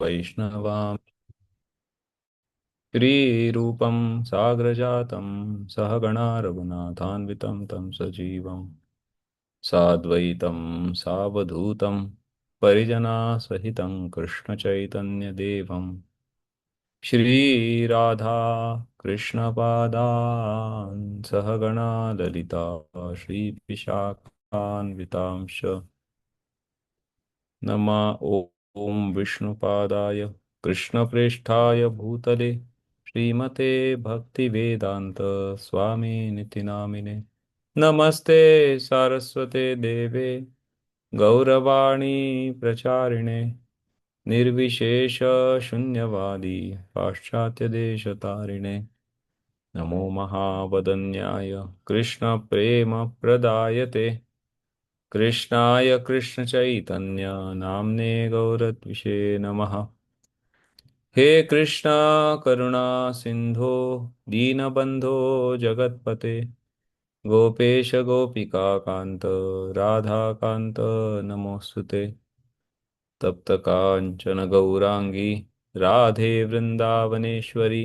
वैष्णवां श्रीरूपं साग्रजातं सहगणा रघुनाथान्वितं तं सजीवं साद्वैतं सावधूतं परिजनासहितं कृष्णचैतन्यदेवं श्रीराधा कृष्णपादान् सहगणा ललिता श्रीविशाखान्वितांश्च नमा ॐ विष्णुपादाय कृष्णप्रेष्ठाय भूतले श्रीमते भक्तिवेदांत स्वामी निति नामिने नमस्ते सारस्वते देवे गौरवाणी प्रचारिणे निर्विशेष शून्यवादी पाश्चात्य देशतारिणे नमो महावदन्याय कृष्ण प्रेम प्रदायते कृष्णाय कृष्ण चैतन्य नाम्ने गौरत्विषे नमः। हे कृष्णा करुणा सिंधो दीनबंधो जगत्पते गोपेश गोपिका कांत राधा कांत नमोस्तुते तप्त कांचन गौरांगी राधे वृंदावनेश्वरी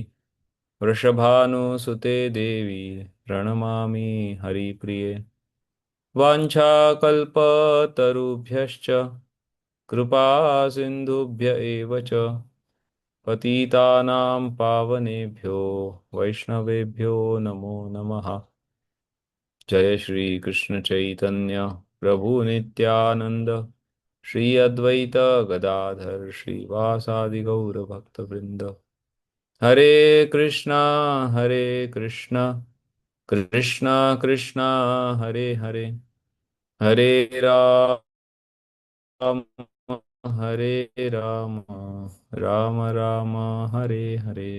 वृषभानुसुते देवी प्रणमामि हरिप्रिये वाञ्छाकल्पतरुभ्यश्च कृपा सिन्धुभ्य एव च पतितानां पावनेभ्यो वैष्णवेभ्यो नमो नमः। जय श्री कृष्ण चैतन्य प्रभु नित्यानंद श्री अद्वैत गदाधर श्रीवासादि गौर भक्तवृंद हरे कृष्णा कृष्णा कृष्णा हरे हरे हरे राम हरे राम राम राम हरे हरे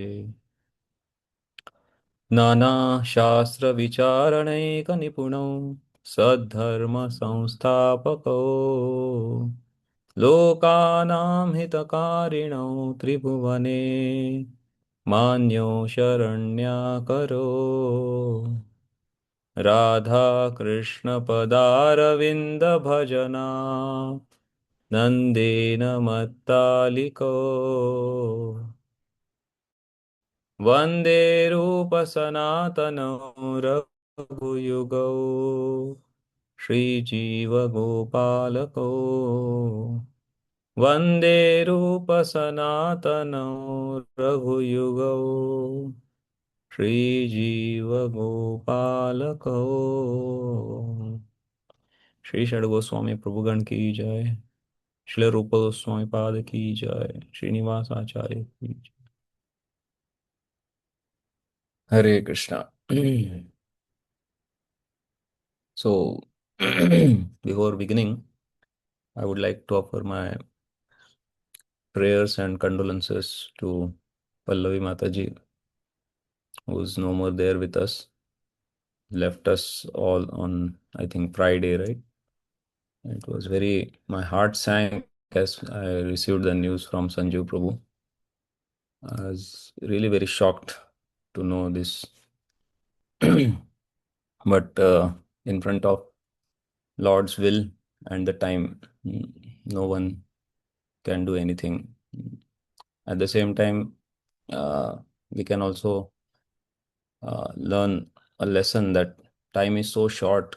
नाना शास्त्र विचारणैक निपुणौ सद्धर्म संस्थापकौ लोकानां हितकारिणौ त्रिभुवने मान्यो शरण्याकरो राधा कृष्ण पदारविन्द भजना नन्देन मत्तालिको वन्दे रूपसनातनौ रघुयुगौ श्रीजीवगोपालकौ वन्दे रूपसनातनौ रघुयुगौ श्रीजीवगोपालकौ। श्री षड गोस्वामी प्रभुगण की जय। श्रील रूप गोस्वामी पाद की जय। श्रीनिवास आचार्य की जय। हरे Krishna. So, before beginning, I would like to offer my prayers and condolences to Pallavi Mataji, who is no more there with us. Left us all on, I think, Friday, right? It was my heart sank as I received the news from Sanju Prabhu. I was really very shocked to know this. But in front of Lord's will and the time, no one can do anything. At the same time, we can also learn a lesson that time is so short.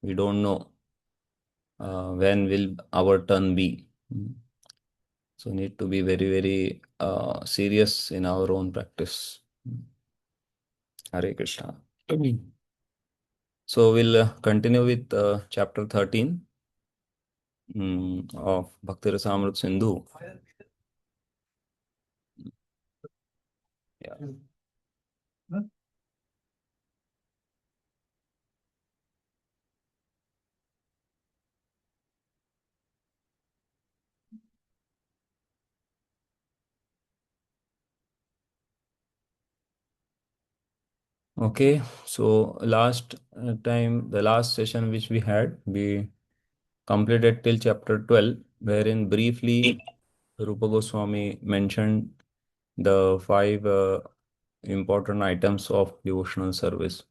We don't know when will our turn be. So need to be very serious in our own practice. Hare Krishna. So we'll continue with chapter 13 of Bhakti Rasamrita Sindhu. Yeah. Okay, so last the last session which we had, we completed till chapter 12, wherein briefly Rupa Goswami mentioned the five important items of devotional service.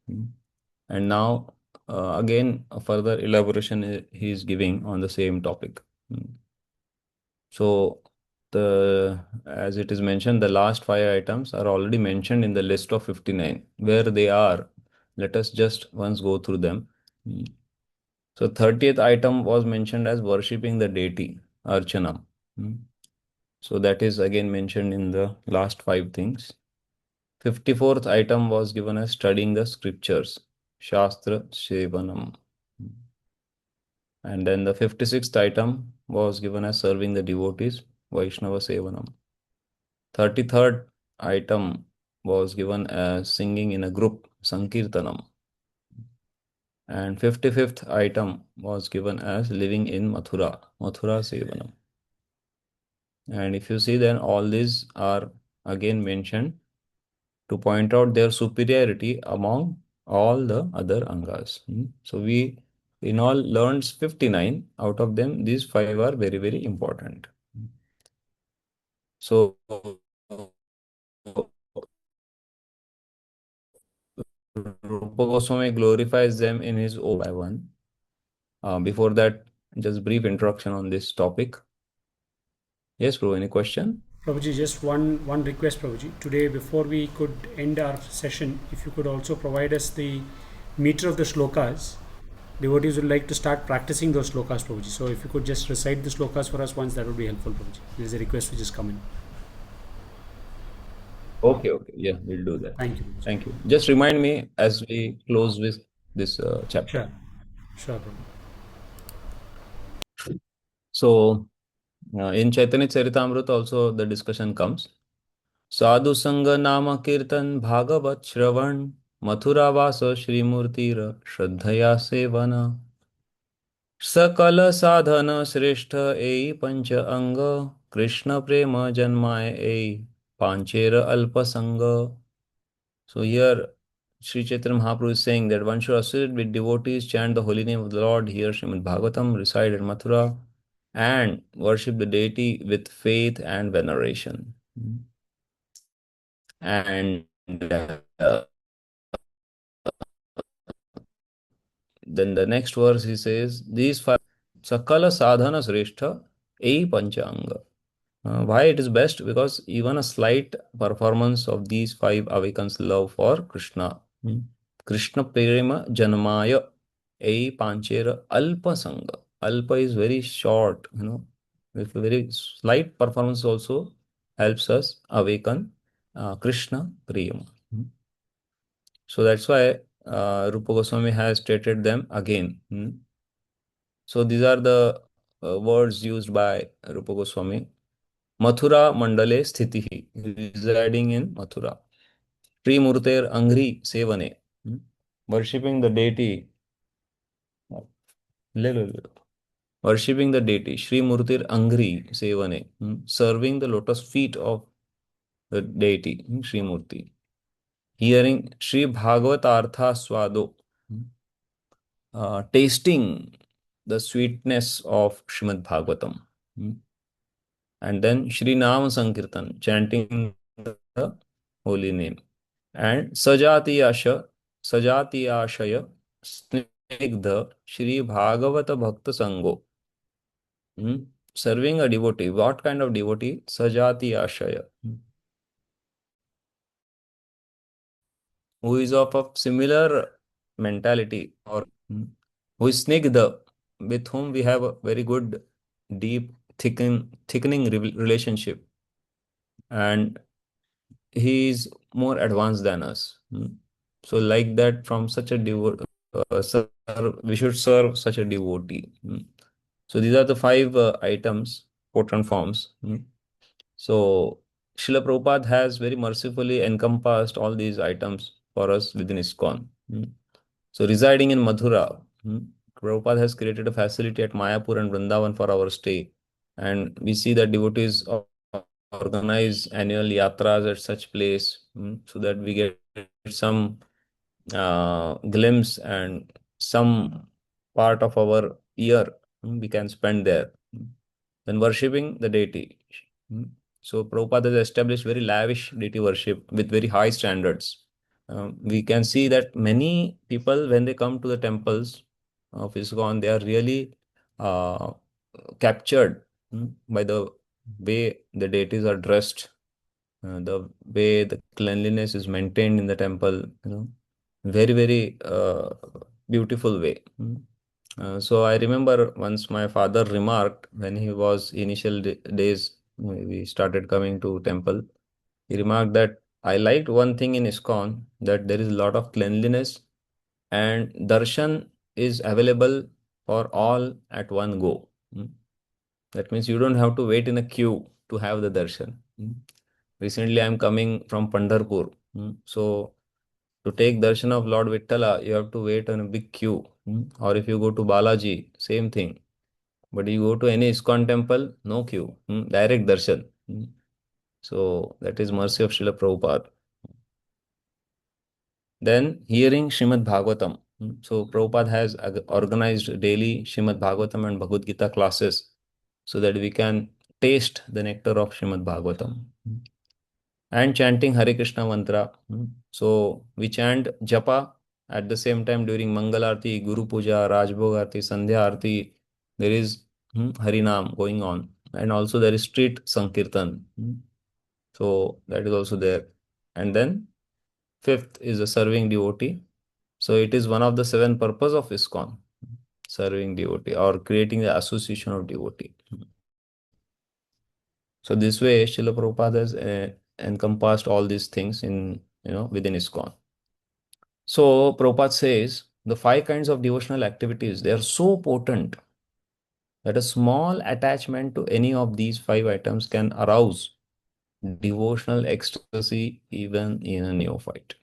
And now, again, a further elaboration he is giving on the same topic. So, as it is mentioned, the last 5 items are already mentioned in the list of 59. Where they are, let us just once go through them. Hmm. So 30th item was mentioned as worshipping the deity, Archana. Hmm. So that is again mentioned in the last 5 things. 54th item was given as studying the scriptures, Shastra Sevanam. And then the 56th item was given as serving the devotees, Vaishnava Sevanam. 33rd item was given as singing in a group, Sankirtanam. And 55th item was given as living in Mathura, Mathura Sevanam. And if you see, then all these are again mentioned to point out their superiority among all the other angas. So we in all learned 59. Out of them, these 5 are very, very important. So Rupa Goswami glorifies them in his own by one. Before that, just brief introduction on this topic. Yes, bro, any question? Prabhuji, just one request, Prabhuji. Today, before we could end our session, if you could also provide us the meter of the shlokas. Devotees would like to start practicing those shlokas, Prabhuji. So if you could just recite the shlokas for us once, that would be helpful, Prabhuji. There is a request which is coming. Okay, okay. Yeah, we'll do that. Thank you, Prabhuji. Thank you. Just remind me as we close with this chapter. Sure. Sure, Prabhuji. So, in Chaitanya Charitamrita also the discussion comes. Sadhu Sangha Nama Kirtan Bhagavat Shravan Mathura Vasa Shri Murtira Shraddhaya Sevana सकल साधन श्रेष्ठ एई पंच अंग कृष्ण प्रेम जन्माय एई पांचेर अल्प संग. So here Sri Chaitanya Mahaprabhu is saying that one should associate with devotees, chant the holy name of the Lord, hear Srimad Bhagavatam, reside at Mathura, and worship the deity with faith and veneration. And then the next verse he says, these 5 Sakala sadhana sreshtha ei panchanga. Why it is best? Because even a slight performance of these 5 awakens love for Krishna. Krishna prema janmaya ei panchera alpa sanga. Alpa is very short, With a very slight performance also helps us awaken Krishna prema. So that's why Rupa Goswami has stated them again. So these are the words used by Rupa Goswami. Mathura Mandale Sthitihi, residing in Mathura. Trimurter Angri Sevane, worshipping the deity. Worshipping the deity. Shri Murtir Angri Sevane, serving the lotus feet of the deity, Shri Murti. Hearing Shri Bhagavat Artha Swado, tasting the sweetness of Srimad Bhagavatam. And then Shri Nam Sankirtan, chanting the holy name. And Sajatiyashaya Snigdha Shri Bhagavata Bhakta Sango. Serving a devotee. What kind of devotee? Sajatiyashaya. Who is of a similar mentality or who is Snigdha, with whom we have a very good, deep, thickening relationship. And he is more advanced than us. So, like that, from such a we should serve such a devotee. So, these are the 5 items, potent forms. So, Srila Prabhupada has very mercifully encompassed all these items for us within ISKCON. So, residing in Mathura, Prabhupada has created a facility at Mayapur and Vrindavan for our stay. And we see that devotees organize annual yatras at such place, so that we get some glimpse and some part of our year we can spend there. Then worshipping the deity. So Prabhupada has established very lavish deity worship with very high standards. We can see that many people, when they come to the temples of ISKCON, they are really captured by the way the deities are dressed, the way the cleanliness is maintained in the temple, very, very beautiful way. So I remember once my father remarked when he was initial days, we started coming to temple. He remarked that I liked one thing in ISKCON, that there is a lot of cleanliness and darshan is available for all at one go. That means you don't have to wait in a queue to have the darshan. Recently, I am coming from Pandharpur. So to take darshan of Lord Vittala, you have to wait on a big queue. Or if you go to Balaji, same thing. But you go to any ISKCON temple, no queue, direct darshan. So that is mercy of Srila Prabhupada. Then hearing Srimad Bhagavatam. So Prabhupada has organized daily Srimad Bhagavatam and Bhagavad Gita classes so that we can taste the nectar of Srimad Bhagavatam. And chanting Hare Krishna mantra. So we chant japa at the same time during Mangal Arti, Guru Puja, Rajbhog Arti, Sandhya Arti. There is Harinam going on. And also there is street Sankirtan. So that is also there. And then fifth is a serving devotee. So it is one of the seven purpose of ISKCON, serving devotee or creating the association of devotee. So this way, Srila Prabhupada has encompassed all these things in within ISKCON. So Prabhupada says the five kinds of devotional activities, they are so potent that a small attachment to any of these five items can arouse devotional ecstasy even in a neophyte.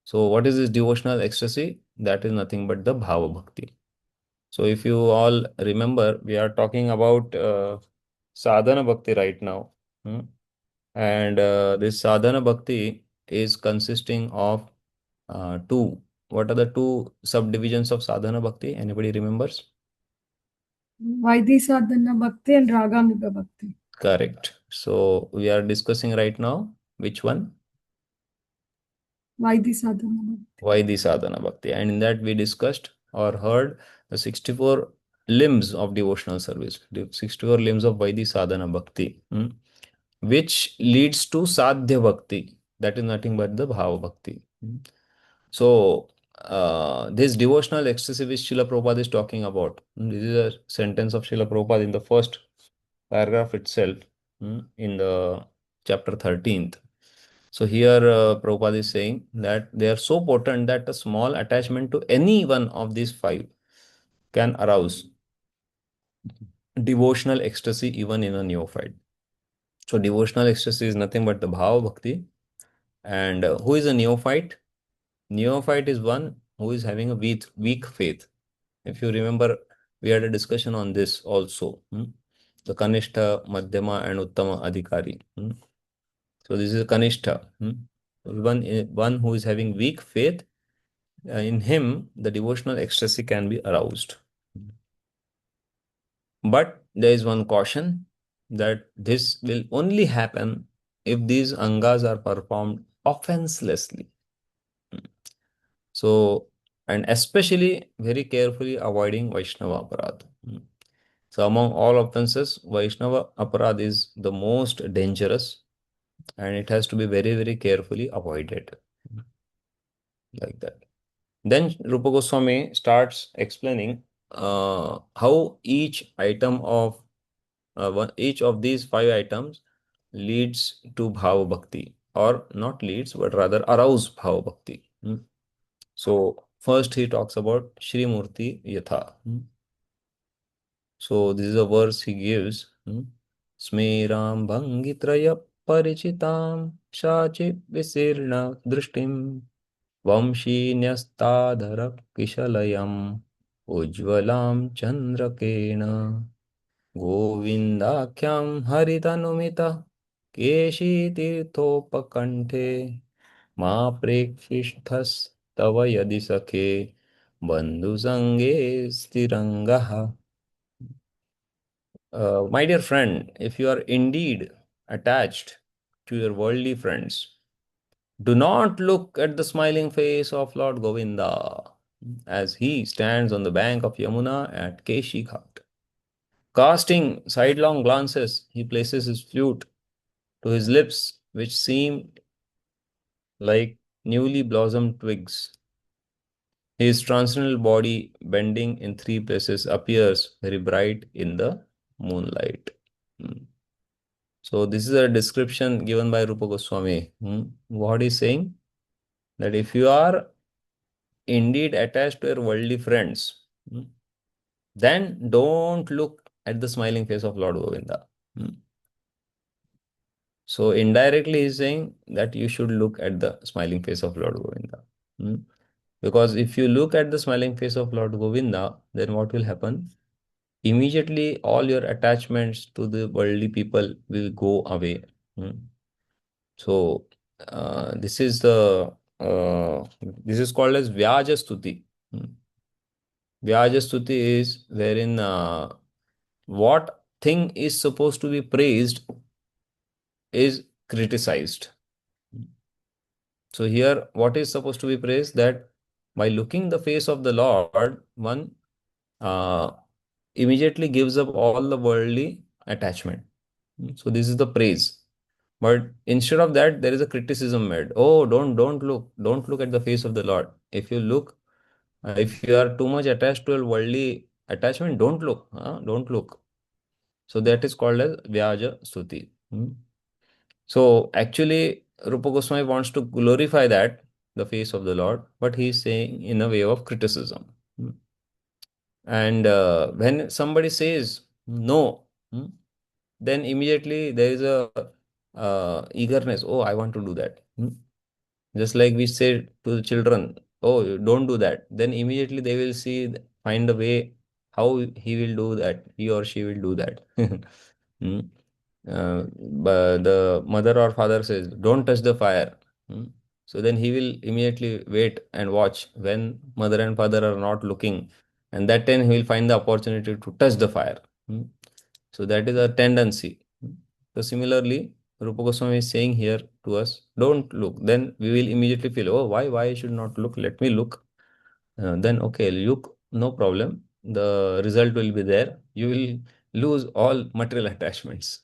So what is this devotional ecstasy? That is nothing but the Bhava Bhakti. So if you all remember, we are talking about sadhana bhakti right now. And this sadhana bhakti is consisting of two. What are the two subdivisions of sadhana bhakti? Anybody remembers? Vaidhi sadhana bhakti and raganuga bhakti. Correct. So we are discussing right now which one? Vaidhi sadhana bhakti. Vaidhi sadhana bhakti. And in that we discussed or heard the 64 limbs of devotional service, the 64 limbs of Vaidhi sadhana bhakti, which leads to sadhya bhakti. That is nothing but the bhava bhakti. So this devotional ecstasy which Srila Prabhupada is talking about, this is a sentence of Srila Prabhupada in the first paragraph itself, in the chapter 13th. So here Prabhupada is saying that they are so potent that a small attachment to any one of these five can arouse devotional ecstasy even in a neophyte. So devotional ecstasy is nothing but the bhava bhakti. And who is a neophyte? Neophyte is one who is having a weak faith. If you remember, we had a discussion on this also. The Kanishta, Madhyama, and Uttama Adhikari. So this is a Kanishta. One who is having weak faith, in him the devotional ecstasy can be aroused. But there is one caution that this will only happen if these angas are performed offenselessly. So, and especially very carefully avoiding Vaishnava aparad. So among all offenses, Vaishnava aparad is the most dangerous and it has to be very, very carefully avoided. Like that. Then Rupa Goswami starts explaining how each item of each of these five items leads to Bhava Bhakti, or not leads, but rather arouse Bhava Bhakti. So first he talks about Shri Murti Yatha. So this is a verse he gives. Smeram Bhangitraya Parichitam Shachi Visirna Drishtim Vamshinyastadhara Kishalayam Ujvalam Chandrakena Govindakhyam Haritanumita Keshi Ma Prekshithas Tava Yadi Sakhe Bandhu Sange Stirangaha. My dear friend, if you are indeed attached to your worldly friends, do not look at the smiling face of Lord Govinda as he stands on the bank of Yamuna at Keshi Ghat. Casting sidelong glances, he places his flute to his lips, which seem like newly blossomed twigs. His transcendental body, bending in three places, appears very bright in the moonlight. Hmm. So this is a description given by Rupa Goswami. What he's saying? That if you are indeed attached to your worldly friends, then don't look at the smiling face of Lord Govinda. So indirectly he's saying that you should look at the smiling face of Lord Govinda. Because if you look at the smiling face of Lord Govinda, then what will happen? Immediately all your attachments to the worldly people will go away. So this is the this is called as Vyaja Stuti. Vyaja Stuti is wherein what thing is supposed to be praised is criticized. So here, what is supposed to be praised? That by looking the face of the Lord, one uh, immediately gives up all the worldly attachment. So this is the praise. But instead of that, there is a criticism made. Oh, don't look at the face of the Lord. If you look, if you are too much attached to a worldly attachment, don't look. Don't look. So that is called as Vyaja Stuti. So actually, Rupa Goswami wants to glorify that, the face of the Lord, but he is saying in a way of criticism. And when somebody says no, then immediately there is a eagerness. Oh, I want to do that. Just like we say to the children, oh, don't do that. Then immediately they will see, find a way how he will do that, he or she will do that. Hmm. But the mother or father says, don't touch the fire. So then he will immediately wait and watch when mother and father are not looking. And that time he will find the opportunity to touch the fire. So that is a tendency. So similarly, Rupa Goswami is saying here to us, don't look. Then we will immediately feel, oh, why I should not look? Let me look. Then okay, look, no problem. The result will be there. You will lose all material attachments.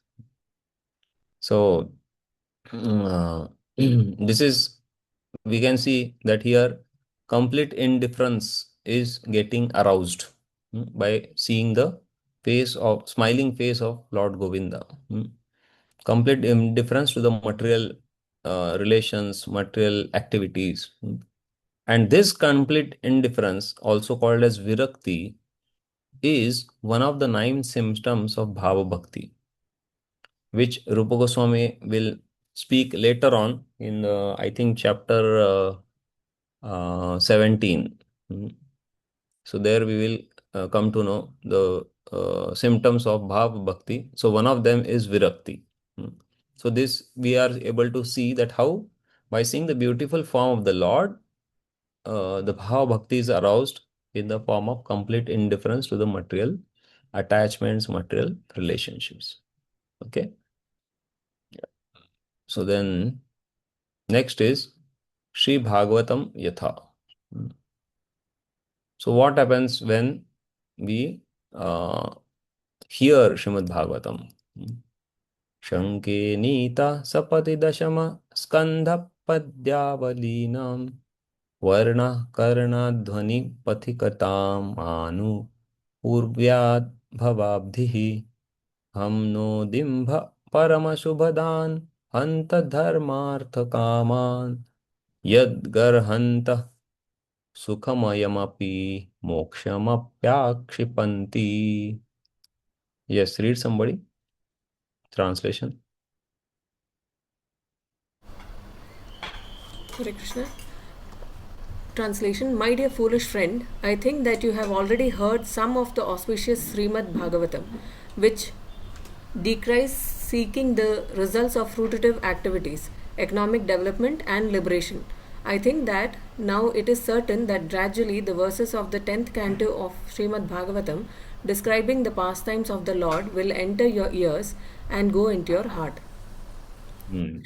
So this is, we can see that here complete indifference is getting aroused by seeing the face of smiling face of Lord Govinda. Complete indifference to the material relations, material activities. And this complete indifference, also called as virakti, is one of the 9 symptoms of bhava bhakti, which Rupa Goswami will speak later on in, I think, chapter 17. So there we will come to know the symptoms of bhava bhakti. So one of them is virakti. So this we are able to see that how by seeing the beautiful form of the Lord, the bhava bhakti is aroused in the form of complete indifference to the material attachments, material relationships. Okay. So then next is Sri Bhagavatam Yatha. So what happens when we hear Srimad Bhagavatam? Shanke Nita Sapati Dashama Skandha Padyavaleenam Varna Karna Dhvani Pathikatam Anu Urvyad Bhavabdhihi Hamno Dimbha Paramasubhadan Hanta Dharmartha Kaman Yadgarhanta Sukhamayamapi Mokshamapyakshipanti. Yes, read somebody. Translation. Hare Krishna. Translation: My dear foolish friend, I think that you have already heard some of the auspicious Srimad Bhagavatam, which decries seeking the results of fruitive activities, economic development, and liberation. I think that now it is certain that gradually the verses of the 10th canto of Srimad Bhagavatam describing the pastimes of the Lord will enter your ears and go into your heart. Hmm.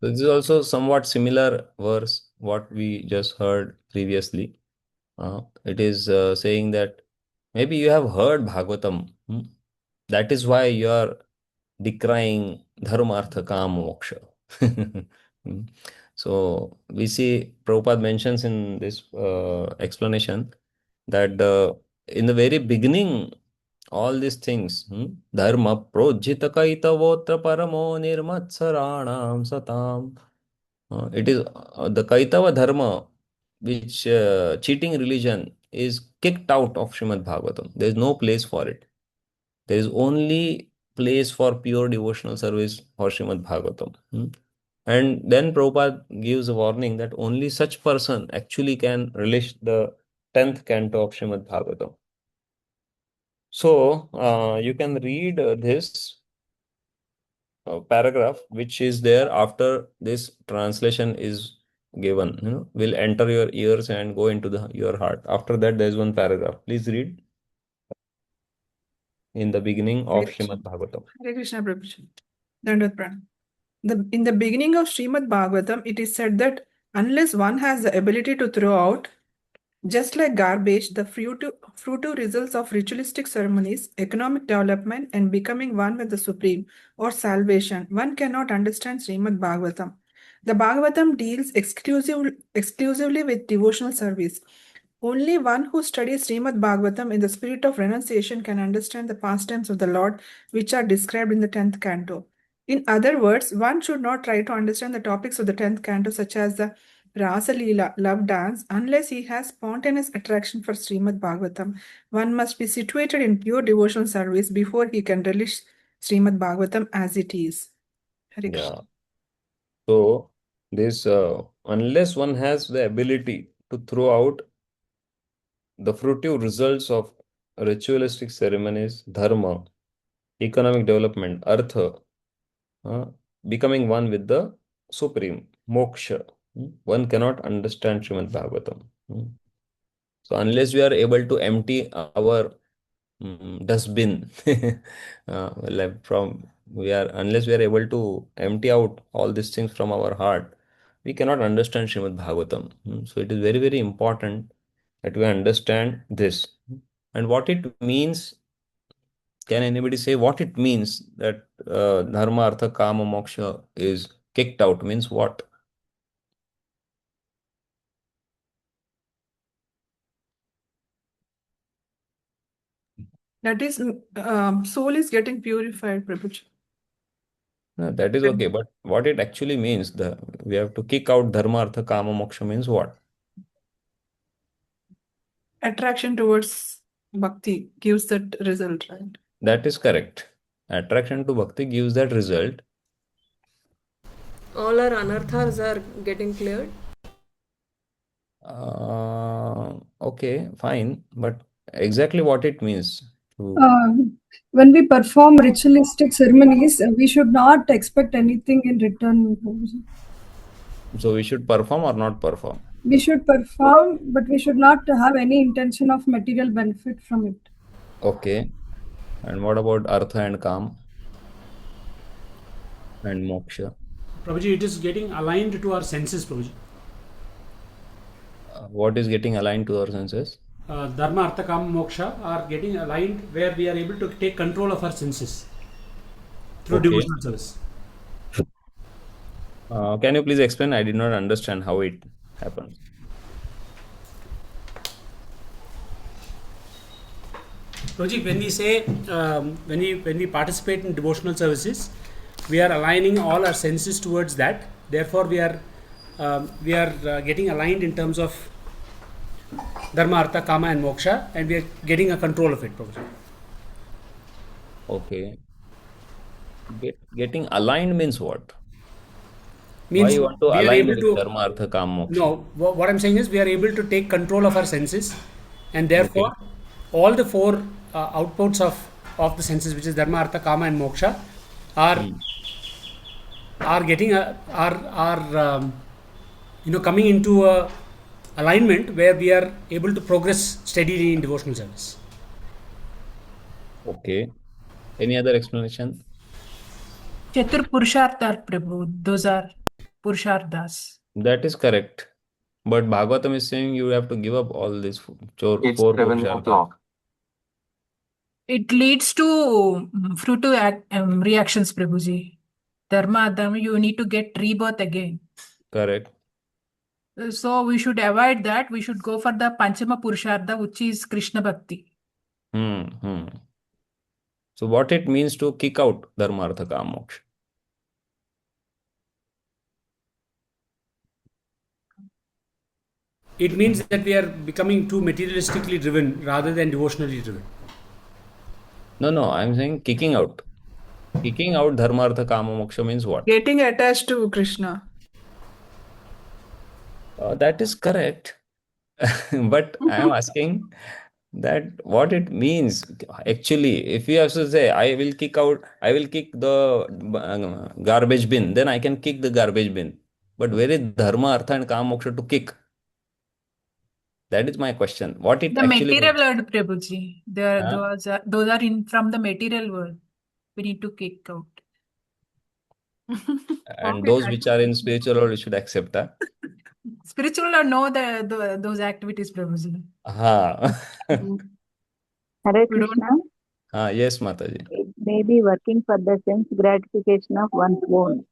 So this is also somewhat similar verse what we just heard previously. It is saying that maybe you have heard Bhagavatam. That is why you are decrying dharma, artha, kama, moksha. So we see Prabhupada mentions in this explanation that in the very beginning, all these things, dharma projita kaitavotra paramo nirmatsaranam satam. It is the Kaitava dharma, which cheating religion is kicked out of Srimad Bhagavatam. There is no place for it. There is only place for pure devotional service for Srimad Bhagavatam. And then Prabhupada gives a warning that only such person actually can relish the 10th canto of Srimad Bhagavatam. So you can read this paragraph which is there after this translation is given, will enter your ears and go into your heart. After that, there is one paragraph. Please read in the beginning of Srimad Bhagavatam. Hare Krishna Prabhuji. Dandavat Pranam. In the beginning of Srimad Bhagavatam, it is said that unless one has the ability to throw out, just like garbage, the fruitive results of ritualistic ceremonies, economic development, and becoming one with the Supreme or salvation, one cannot understand Srimad Bhagavatam. The Bhagavatam deals exclusively with devotional service. Only one who studies Srimad Bhagavatam in the spirit of renunciation can understand the pastimes of the Lord, which are described in the 10th canto. In other words, one should not try to understand the topics of the 10th canto, such as the Rasa Leela, love dance, unless he has spontaneous attraction for Srimad Bhagavatam. One must be situated in pure devotional service before he can relish Srimad Bhagavatam as it is. Hare Krishna. Yeah. So this unless one has the ability to throw out the fruitive results of ritualistic ceremonies, dharma, economic development, artha, becoming one with the Supreme, moksha, one cannot understand Srimad Bhagavatam. So unless we are able to empty our dustbin, unless we are able to empty out all these things from our heart, we cannot understand Srimad Bhagavatam. So it is very, very important that we understand this. And what it means, can anybody say what it means that dharma, artha, kama, moksha is kicked out? Means what? That is, soul is getting purified, Prabhuji. No, that is okay, but what it actually means, we have to kick out dharma, artha, kama, moksha means what? Attraction towards bhakti gives that result, right? That is correct. Attraction to bhakti gives that result. All our anarthas are getting cleared. Okay, fine, but exactly what it means to When we perform ritualistic ceremonies, we should not expect anything in return. so we should perform or not perform? We should perform, but we should not have any intention of material benefit from it. Okay. And what about artha and kam and moksha? Prabhuji, it is getting aligned to our senses, Prabhuji. What is getting aligned to our senses? Dharma, Artha, Kama, Moksha are getting aligned where we are able to take control of our senses through Okay. devotional service. Can you please explain? I did not understand how it happens. Prabhuji, when we say when we participate in devotional services, we are aligning all our senses towards that. Therefore, we are getting aligned in terms of Dharma, Artha, Kama, and Moksha, and we are getting a control of it, Prabhuji. Okay. Getting aligned means what? Means Why you want to we are align able with to dharma, artha, kama, moksha? No, what I'm saying is we are able to take control of our senses, and therefore all the four outputs of the senses, which is Dharma, Artha, Kama, and Moksha, are getting coming into a alignment where we are able to progress steadily in devotional service. Okay. Any other explanation? Chatur Purusharthar, Prabhu. Those are Purusharthas. That is correct. But Bhagavatam is saying you have to give up all these four It's 7 Purusharthas. o'clock. It leads to fruitive reactions, Prabhuji. Dharma, you need to get rebirth again. Correct. So we should avoid that. We should go for the Panchama Purushartha, which is Krishna Bhakti. So what it means to kick out dharma, artha, kama, moksha? It means that we are becoming too materialistically driven rather than devotionally driven. No, I'm saying kicking out. Kicking out dharma, artha, kama, moksha means what? Getting attached to Krishna. That is correct. But I am asking that what it means actually. If you have to say, I will kick the garbage bin, then I can kick the garbage bin. But where is dharma, artha, and kama, moksha to kick? That is my question. What it The actually material means? world, Prabhuji. Huh? Those are in from the material world. We need to kick out. And Okay, those which are in spiritual world, we should accept that. Spiritual or no, those activities, Prabhuji. Hare We don't. Krishna, Yes, Mataji. it may be working for the sense gratification of one's own.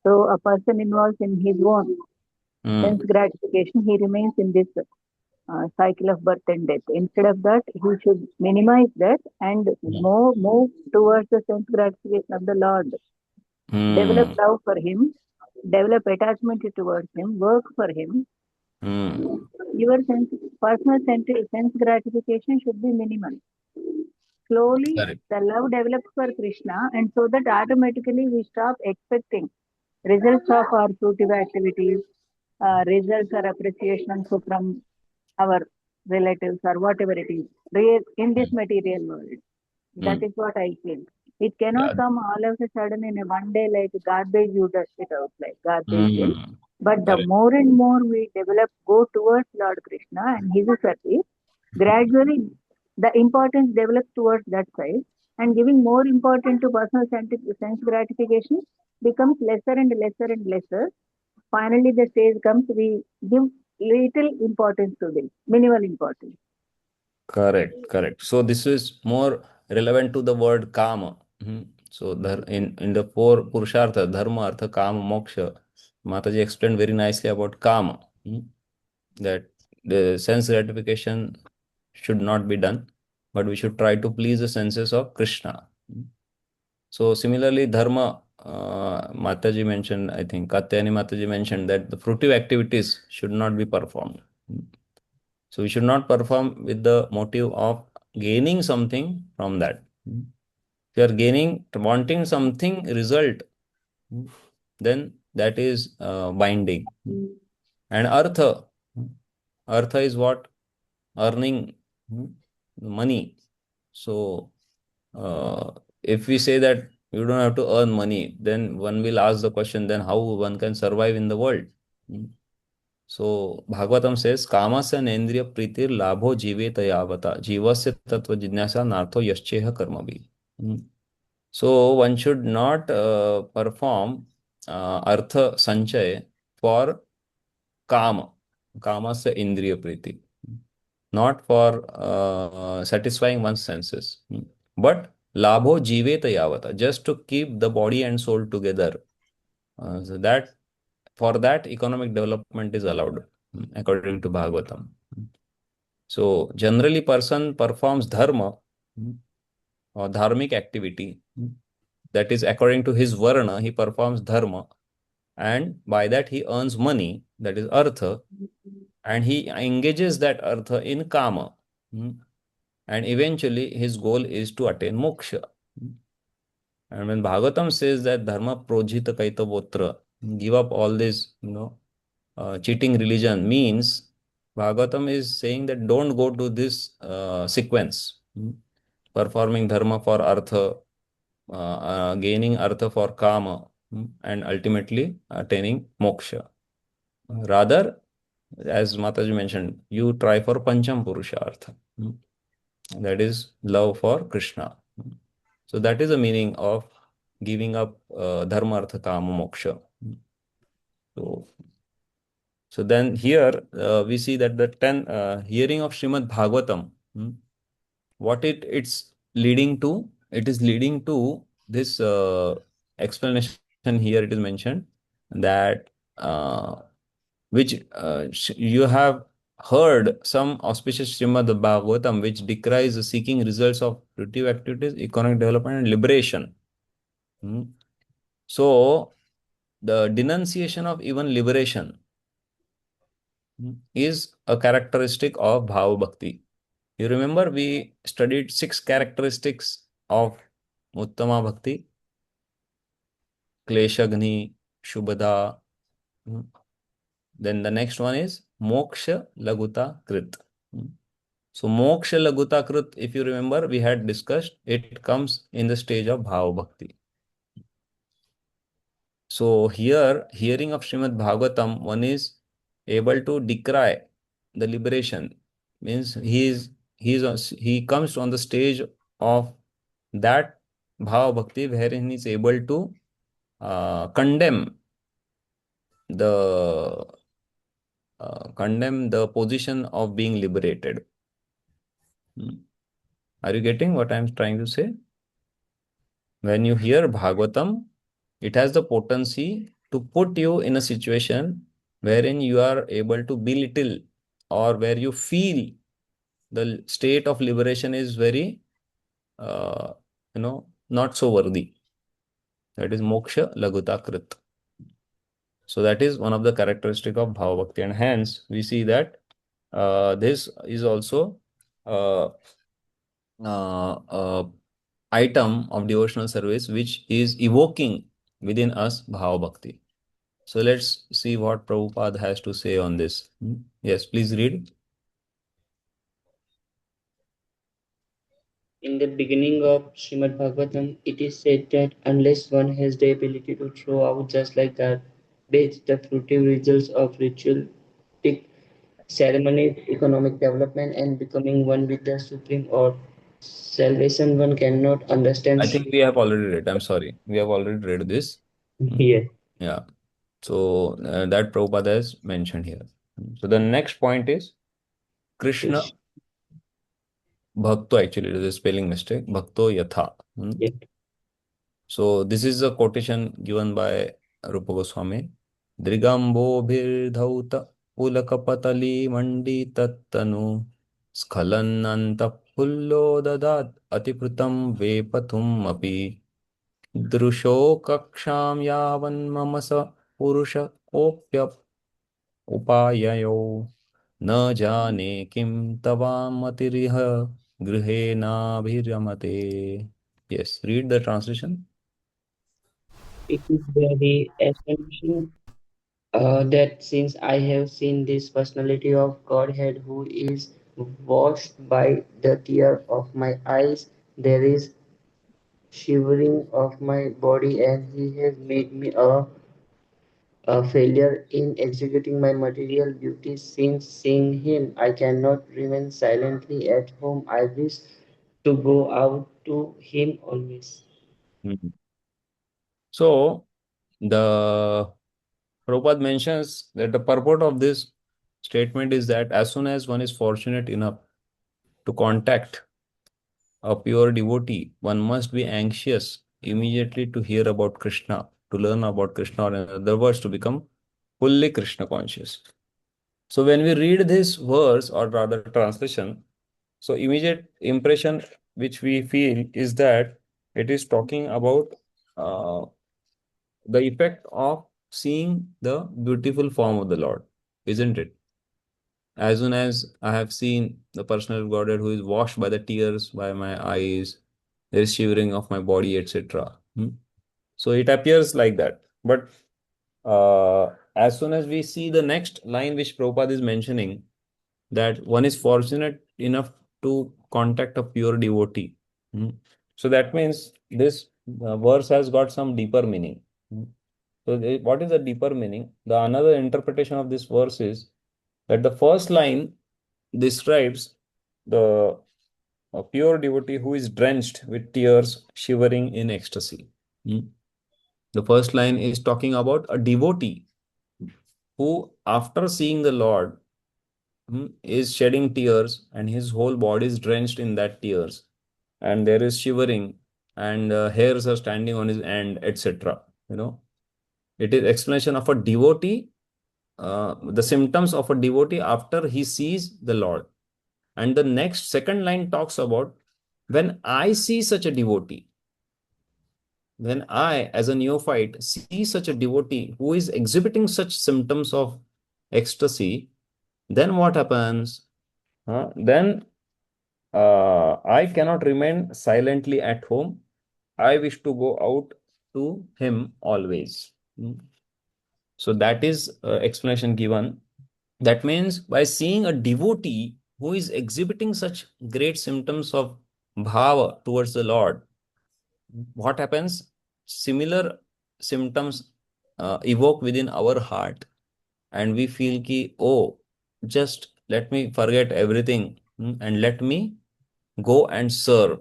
So a person involved in his own sense gratification, he remains in this cycle of birth and death. Instead of that, he should minimize that and move towards the sense gratification of the Lord. Develop love for him, develop attachment towards him, work for him. Your personal sense gratification should be minimal. Slowly, Correct. the love develops for Krishna, and so that automatically we stop expecting results of our fruitive activities, results or appreciation from our relatives or whatever it is in this material world. That is what I feel. It cannot Yeah. come all of a sudden in a one day like garbage, you dust it out like garbage bin. But the Correct. more and more we go towards Lord Krishna and his service, gradually the importance develops towards that side, and giving more importance to personal sense gratification becomes lesser and lesser and lesser. Finally, the stage comes we give little importance to this, minimal importance. Correct. So this is more relevant to the word kama. So in the four purushartha, dharma, artha, kama, moksha, Mataji explained very nicely about kama. That the sense gratification should not be done, but we should try to please the senses of Krishna. So similarly, dharma, Mataji mentioned, I think Katyani Mataji mentioned that the fruitive activities should not be performed. So we should not perform with the motive of gaining something from that. If you are wanting something result, then that is binding. And artha is what? Earning money. So if we say that you don't have to earn money, then one will ask the question, then how one can survive in the world? So Bhagavatam says, Kamasya nendriya pritir labho jiveta yavata jivasya tattva jignasa nartho yascheha karmavi. So one should not perform artha sanchay for kama, kamasya indriya priti, not for satisfying one's senses, but labho jiveta yavata, just to keep the body and soul together. So that for that economic development is allowed according to Bhagavatam. So generally person performs dharma or dharmic activity, that is according to his varna he performs dharma, and by that he earns money, that is artha, and he engages that artha in kama, and eventually his goal is to attain moksha. And when Bhagavatam says that dharma projita kaitavotra, give up all this, cheating religion, means Bhagavatam is saying that don't go to this sequence, performing dharma for artha, gaining artha for kama, and ultimately attaining moksha. Rather, as Mataji mentioned, you try for pancham purushartha, that is love for Krishna. So that is the meaning of giving up dharma, artha, kama, moksha. So then here we see that the 10 hearing of Srimad Bhagavatam what it's leading to? It is leading to this explanation here. It is mentioned that which you have heard some auspicious Srimad Bhagavatam which decries the seeking results of productive activities, economic development, and liberation. So, the denunciation of even liberation is a characteristic of Bhava Bhakti. You remember we studied 6 characteristics of Uttama Bhakti: Kleshagni, Shubhada. Then the next one is Moksha Laguta Krit. So Moksha Laguta Krit, if you remember, we had discussed, it comes in the stage of Bhava Bhakti. So here, hearing of Srimad Bhagavatam, one is able to decry the liberation. Means he comes on the stage of that Bhava Bhakti wherein he is able to condemn the position of being liberated. Are you getting what I am trying to say? When you hear Bhagavatam, it has the potency to put you in a situation wherein you are able to belittle, or where you feel the state of liberation is very, not so worthy. That is moksha laguta krit. So that is one of the characteristic of Bhava Bhakti, and hence we see that this is also uh, item of devotional service which is evoking within us Bhava Bhakti. So let's see what Prabhupada has to say on this. Yes, please read. In the beginning of Srimad Bhagavatam, it is said that unless one has the ability to throw out just like garbage the fruitive results of ritualistic ceremonies, economic development, and becoming one with the Supreme or salvation, one cannot understand. I think we have already read. I'm sorry. We have already read this. Yes. Yeah. So that Prabhupada has mentioned here. So the next point is Krishna Bhakto, actually it is a spelling mistake. Bhakto Yatha. Yes. So this is a quotation given by Rupa Goswami. Drigambo bhirdhauta ulakapatali mandi tattanu skhalananta pullo dadat atipritam vepathum api drusho kaksham yavan mamasa purusha kopya upayayo na jane kim tavamatirih grihena bhiramate. Yes, read the translation. It is very astonishing that since I have seen this personality of Godhead who is washed by the tear of my eyes, there is shivering of my body, and he has made me a failure in executing my material duties. Since seeing him, I cannot remain silently at home. I wish to go out to him always. Mhm. So the Prabhupada mentions that the purport of this statement is that as soon as one is fortunate enough to contact a pure devotee, one must be anxious immediately to hear about Krishna, to learn about Krishna, or in other words, to become fully Krishna conscious. So when we read this verse, or rather translation, so immediate impression which we feel is that it is talking about uh, the effect of seeing the beautiful form of the Lord, isn't it? As soon as I have seen the personal Godhead who is washed by the tears by my eyes, there is shivering of my body, etc. So it appears like that. But as soon as we see the next line which Prabhupada is mentioning, that one is fortunate enough to contact a pure devotee. So that means this verse has got some deeper meaning. So what is the deeper meaning? The another interpretation of this verse is that the first line describes the a pure devotee who is drenched with tears, shivering in ecstasy. The first line is talking about a devotee who, after seeing the Lord, is shedding tears and his whole body is drenched in that tears, and there is shivering, and hairs are standing on his end, etc. It is explanation of a devotee, the symptoms of a devotee after he sees the Lord. And the next second line talks about, when I see such a devotee, when I, as a neophyte, see such a devotee who is exhibiting such symptoms of ecstasy, then what happens? Then I cannot remain silently at home. I wish to go out to him always. So that is explanation given. That means by seeing a devotee who is exhibiting such great symptoms of bhava towards the Lord, what happens? Similar symptoms evoke within our heart, and we feel ki, oh, just let me forget everything, and let me go and serve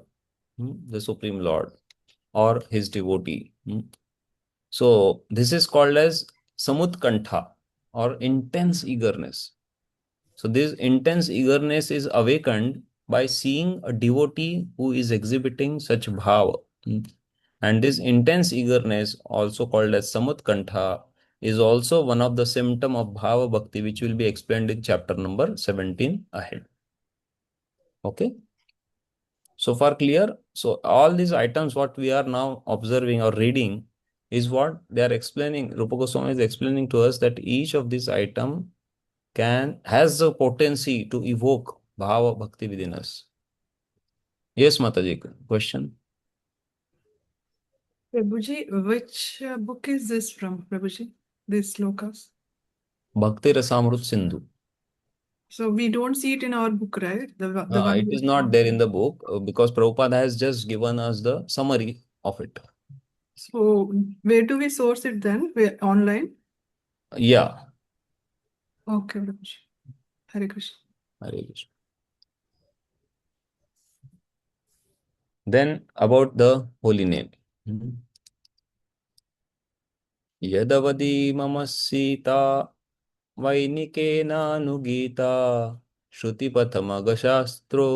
the Supreme Lord or his devotee. So this is called as samutkantha, or intense eagerness. So this intense eagerness is awakened by seeing a devotee who is exhibiting such bhava. And this intense eagerness, also called as samutkantha, is also one of the symptom of bhava bhakti, which will be explained in chapter number 17 ahead. Okay. So far clear? So all these items what we are now observing or reading is what they are explaining. Rupa Goswami is explaining to us that each of these item has the potency to evoke bhava bhakti within us. Yes, Mataji, question? Prabhuji, which book is this from, Prabhuji? This slokas? Bhakti Rasamrut Sindhu. So we don't see it in our book, right? The one It is not there in the book because Prabhupada has just given us the summary of it. So where do we source it then? Where, online? Yeah. Okay, Prabhuji. Hare Krishna. Hare Krishna. Then about the holy name. Yadavadi mama sita वैनिकेनानुगीता श्रुतिपथमगशास्त्रो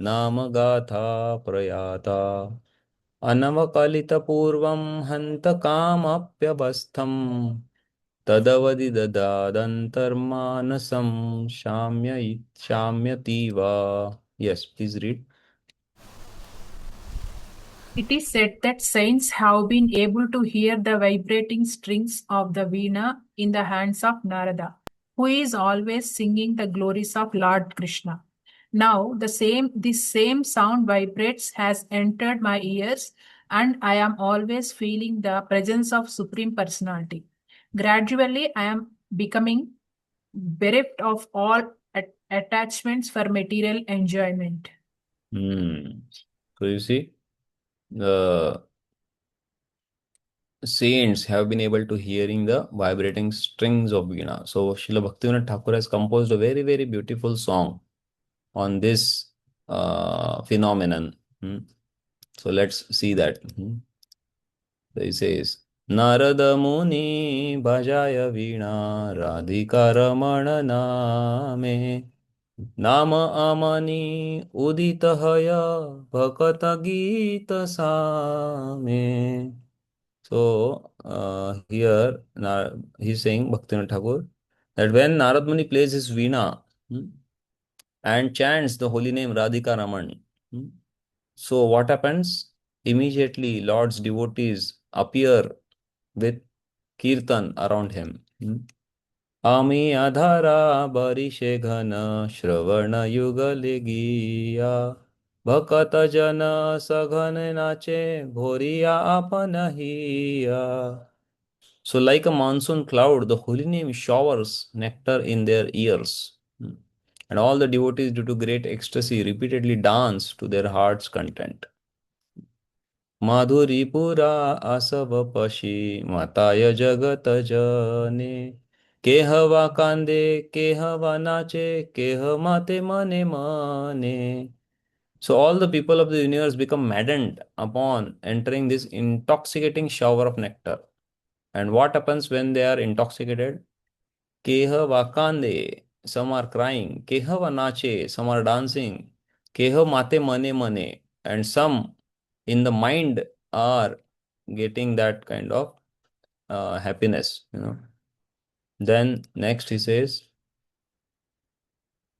नामगाथा प्रयाता अनवकलितपूर्वं हन्तकामप्यवस्थं तदवधि ददादन्तर्मानसं शाम्यतीव. Yes, please read. It is said that saints have been able to hear the vibrating strings of the veena in the hands of Narada, who is always singing the glories of Lord Krishna. Now this same sound vibrates has entered my ears, and I am always feeling the presence of Supreme Personality. Gradually, I am becoming bereft of all attachments for material enjoyment. So you see, the saints have been able to hearing the vibrating strings of Veena. So Srila Bhaktivinoda Thakur has composed a very, very beautiful song on this phenomenon. So let's see that. So he says, Narada Muni Bhajaya Veena Radhika Ramana Name Nama Amani Udita Haya Bhakata Gita Same. So here he's saying, Bhaktivinoda Thakur, that when Narad Muni plays his veena and chants the holy name Radhika Raman, so what happens? Immediately Lord's devotees appear with kirtan around him. Ami adhara barishe ghana shravana yugale giya Bhakata jana saghane nache bhoriya apanahiya. So like a monsoon cloud, the holy name showers nectar in their ears. And all the devotees, due to great ecstasy, repeatedly dance to their heart's content. माधुरी पुरा आसव पशी माताय जगत जने केहवा कांदे केहवा नाचे केह माते मने mane. So all the people of the universe become maddened upon entering this intoxicating shower of nectar. And what happens when they are intoxicated? Keha vakande. some are crying, Kehava nache, some are dancing, Keha mate mane mane, and some in the mind are getting that kind of happiness. Then next he says,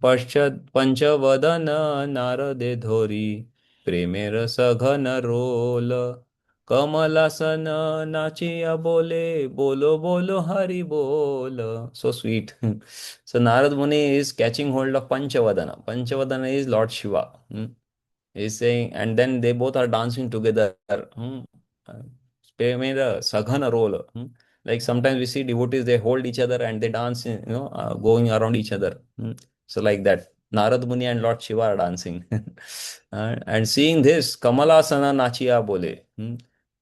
पंचवदन नारदे धोरी प्रेमेर सघन role कमलासन Nachiyar बोले बोलो बोलो हरि बोल. So sweet. So Narad Muni is catching hold of Panchavadana. Panchavadana is Lord Shiva. He's saying, and then they both are dancing together. They made a saghana role. Like sometimes we see devotees, they hold each other and they dance, going around each other. So like that, Narad Muni and Lord Shiva are dancing. And seeing this, Kamalasana Nachiya Bole.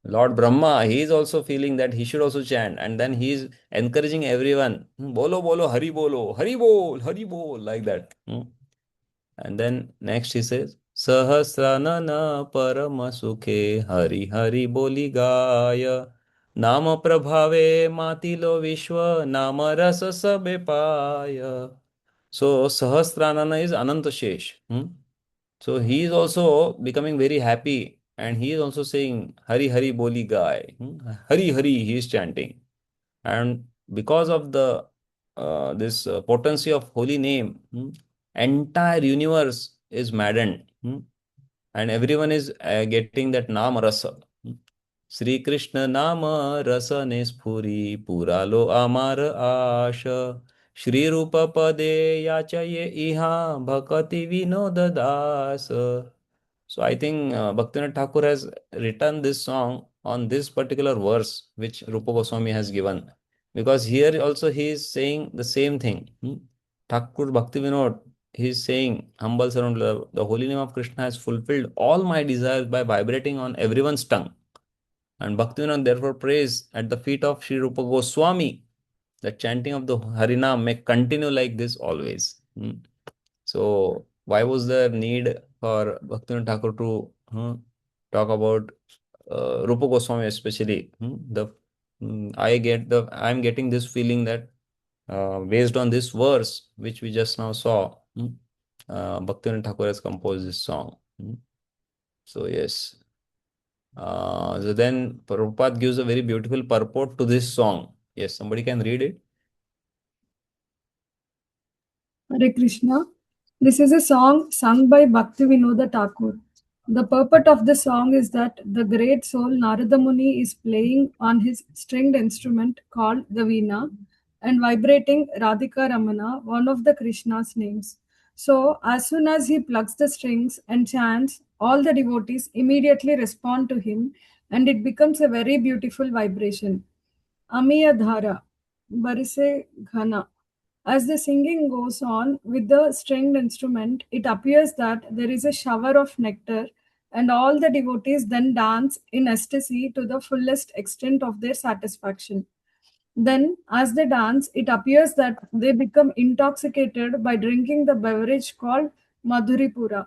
Lord Brahma, he is also feeling that he should also chant. And then he is encouraging everyone, Bolo Bolo Hari Bolo, Hari Bol, like that. And then next he says, Sahasranana Parama Sukhe Hari Hari Boli Gaya Nama Prabhave Matilo Vishwa Nama Rasa Sabe Paya. So Sahasranana is Ananta Shesh. So he is also becoming very happy and he is also saying Hari Hari Boli Gai. Hari Hari he is chanting. And because of the this potency of holy name, entire universe is maddened, and everyone is getting that Nam Rasa. Sri Krishna Nama Rasa Nespuri Puralo Amar Asha Shri Rupa Pade Yachaye Iha Bhakati Vinoda Das. So I think Bhaktivinoda Thakur has written this song on this particular verse which Rupa Goswami has given. Because here also he is saying the same thing. Thakur Bhaktivinoda, he is saying, humble servant, the holy name of Krishna has fulfilled all my desires by vibrating on everyone's tongue. And Bhaktivinoda therefore prays at the feet of Sri Rupa Goswami that chanting of the Harinam may continue like this always. So why was there need for Bhaktivinoda Thakur to talk about Rupa Goswami especially? I'm getting this feeling that based on this verse which we just now saw, Bhaktivinoda Thakur has composed this song. So yes. So then Prabhupada gives a very beautiful purport to this song. Yes, somebody can read it. Hare Krishna. This is a song sung by Bhaktivinoda Thakur. The purport of the song is that the great soul Narada Muni is playing on his stringed instrument called the Veena and vibrating Radhika Ramana, one of the Krishna's names. So, as soon as he plucks the strings and chants, all the devotees immediately respond to him and it becomes a very beautiful vibration. Amiya Dhara, Barise Ghana. As the singing goes on with the stringed instrument, it appears that there is a shower of nectar, and all the devotees then dance in ecstasy to the fullest extent of their satisfaction. Then, as they dance, it appears that they become intoxicated by drinking the beverage called Madhuripura.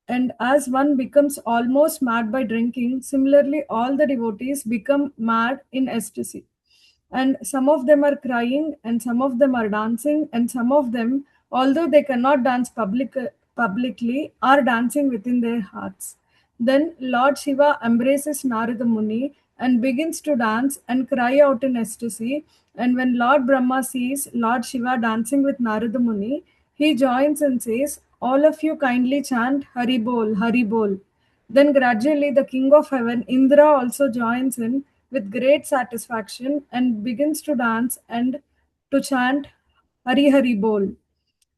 And as one becomes almost mad by drinking, similarly, all the devotees become mad in ecstasy. And some of them are crying, and some of them are dancing, and some of them, although they cannot dance publicly, are dancing within their hearts. Then Lord Shiva embraces Narada Muni and begins to dance and cry out in ecstasy. And when Lord Brahma sees Lord Shiva dancing with Narada Muni, he joins and says, "All of you kindly chant Hari Bol, Hari Bol." Then gradually the king of heaven, Indra, also joins in with great satisfaction and begins to dance and to chant Hari Hari Bol.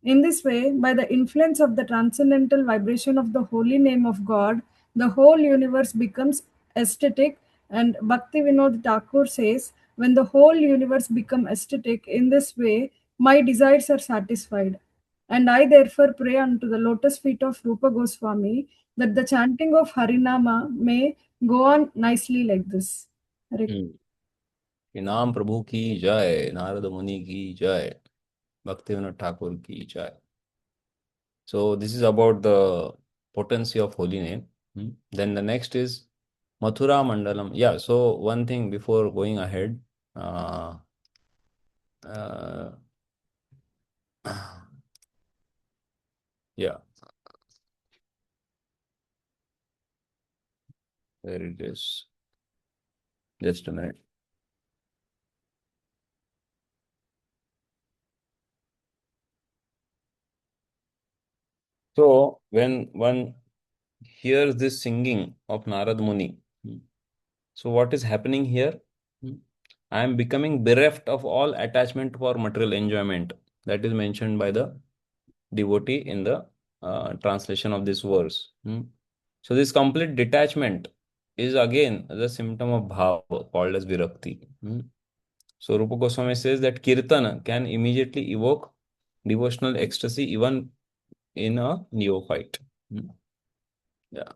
In this way, by the influence of the transcendental vibration of the holy name of God, the whole universe becomes aesthetic. And Bhaktivinoda Thakur says, when the whole universe becomes aesthetic in this way, my desires are satisfied. And I therefore pray unto the lotus feet of Rupa Goswami that the chanting of Harinama may go on nicely like this. Hare नाम प्रभु की जय, नारद मुनि की जय, Bhaktivinoda Thakur ki jai. So this is about the potency of holy name. Then the next is Mathura Mandalam. Yeah, so one thing before going ahead, Yeah, there it is. Just a minute. So when one hears this singing of Narad Muni, so what is happening here? I am becoming bereft of all attachment for material enjoyment. That is mentioned by the devotee in the translation of this verse. So this complete detachment is again the symptom of bhava called as virakti. So Rupa Goswami says that kirtan can immediately evoke devotional ecstasy even in a neophyte. Yeah.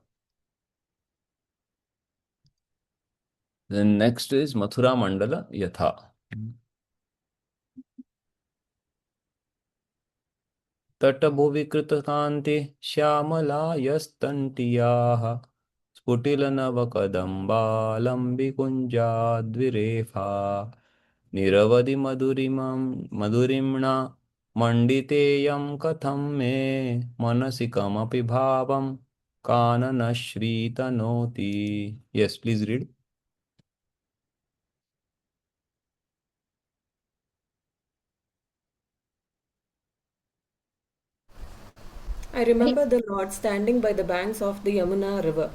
Then next is Mathura Mandala Yatha. तटभुवि कृतकान्ति श्यामलायस्तन्टियाः स्फुटिलनवकदम्बालम्बिकुञ्जाद्विरेफा निरवधि मधुरिम्णा मण्डितेयं कथं मे मनसि कमपि भावं काननश्रीतनोति. Yes, please read. I remember the Lord standing by the banks of the Yamuna river,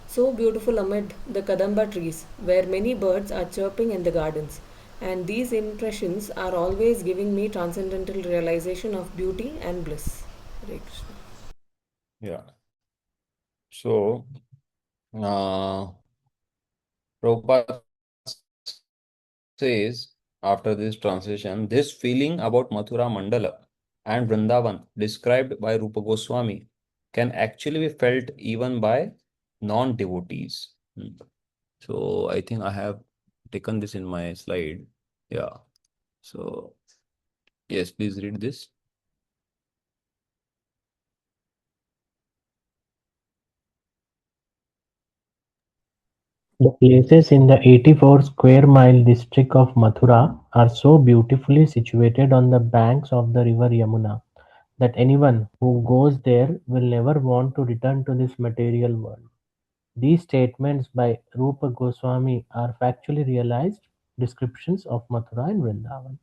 so beautiful amid the Kadamba trees, where many birds are chirping in the gardens. And these impressions are always giving me transcendental realization of beauty and bliss. Hare Krishna. Yeah. So, Prabhupada says after this translation, this feeling about Mathura Mandala and Vrindavan described by Rupa Goswami can actually be felt even by non-devotees. So I think I have taken this in my slide. Yeah. So yes, please read this. The places in the 84 square mile district of Mathura are so beautifully situated on the banks of the river Yamuna that anyone who goes there will never want to return to this material world. These statements by Rupa Goswami are factually realized descriptions of Mathura and Vrindavan.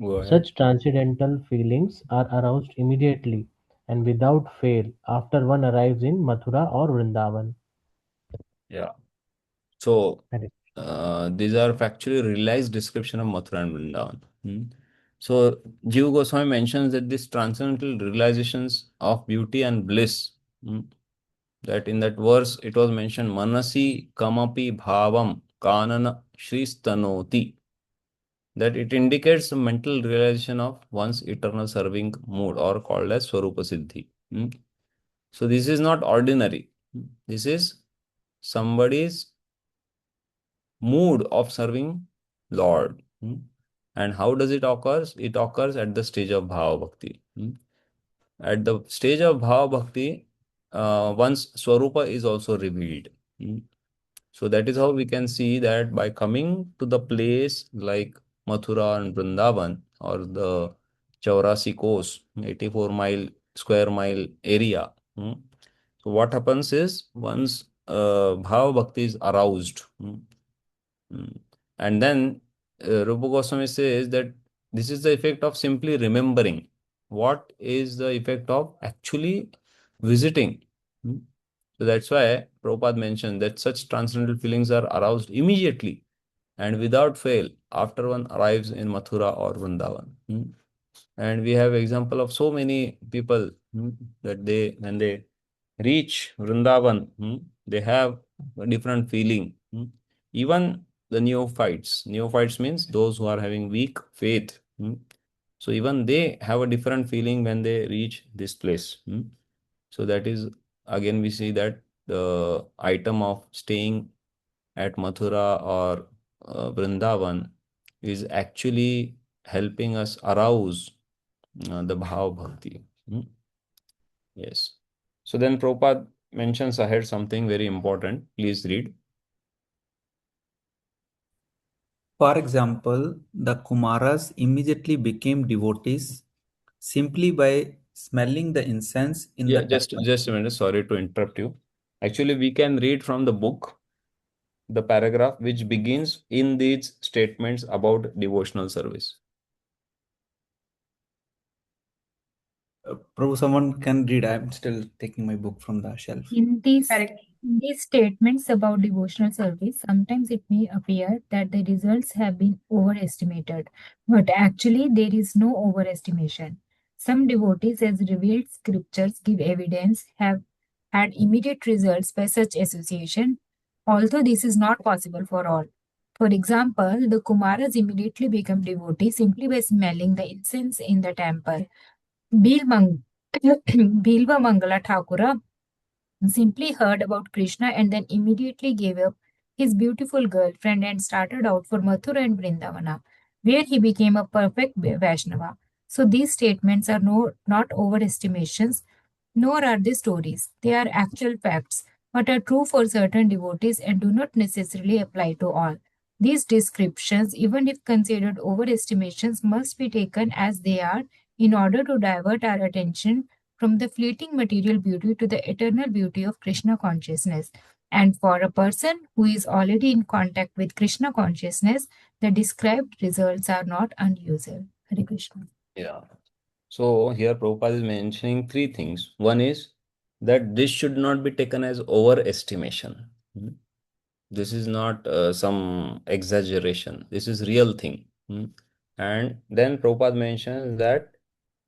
Go ahead. Such transcendental feelings are aroused immediately and without fail after one arrives in Mathura or Vrindavan. Yeah. So Correct. these are factually realized description of Mathura and Vrindavan. So Jiva Goswami mentions that these transcendental realizations of beauty and bliss, that in that verse it was mentioned Manasi Kamapi Bhavam Kanana Shristanoti, that it indicates a mental realization of one's eternal serving mood or called as Swarupa Siddhi. So this is not ordinary. This is somebody's mood of serving Lord. And how does it occur? It occurs at the stage of Bhava Bhakti. At the stage of Bhava Bhakti, one's Swarupa is also revealed. So that is how we can see that by coming to the place like Mathura and Vrindavan or the Chaurasi Kos, 84 square mile area. So what happens is once Bhava Bhakti is aroused. And then Rupa Goswami says that this is the effect of simply remembering. What is the effect of actually visiting? So that's why Prabhupada mentioned that such transcendental feelings are aroused immediately and without fail after one arrives in Mathura or Vrindavan. And we have example of so many people that when they reach Vrindavan, they have a different feeling. Even the neophytes. Neophytes means those who are having weak faith. So even they have a different feeling when they reach this place. So that is again we see that the item of staying at Mathura or Vrindavan is actually helping us arouse the Bhav Bhakti. Yes. So then Prabhupada mentions ahead something very important. Please read. For example, the Kumaras immediately became devotees simply by smelling the incense in Yeah, the just a minute. Sorry to interrupt you. Actually, we can read from the book the paragraph which begins in these statements about devotional service. Prabhu, someone can read. I'm still taking my book from the shelf. In Correct. these statements about devotional service, sometimes it may appear that the results have been overestimated, but actually there is no overestimation. Some devotees, as revealed scriptures give evidence, have had immediate results by such association, although this is not possible for all. For example, the Kumaras immediately become devotees simply by smelling the incense in the temple. Bilmang- Bilva Mangala Thakura simply heard about Krishna and then immediately gave up his beautiful girlfriend and started out for Mathura and Vrindavana, where he became a perfect Vaishnava. So these statements are not overestimations, nor are they stories. They are actual facts, but are true for certain devotees and do not necessarily apply to all. These descriptions, even if considered overestimations, must be taken as they are in order to divert our attention from the fleeting material beauty to the eternal beauty of Krishna consciousness. And for a person who is already in contact with Krishna consciousness, the described results are not unusual. Hare Krishna. Yeah. So here Prabhupada is mentioning three things. One is that this should not be taken as overestimation. This is not some exaggeration. This is real thing. And then Prabhupada mentions that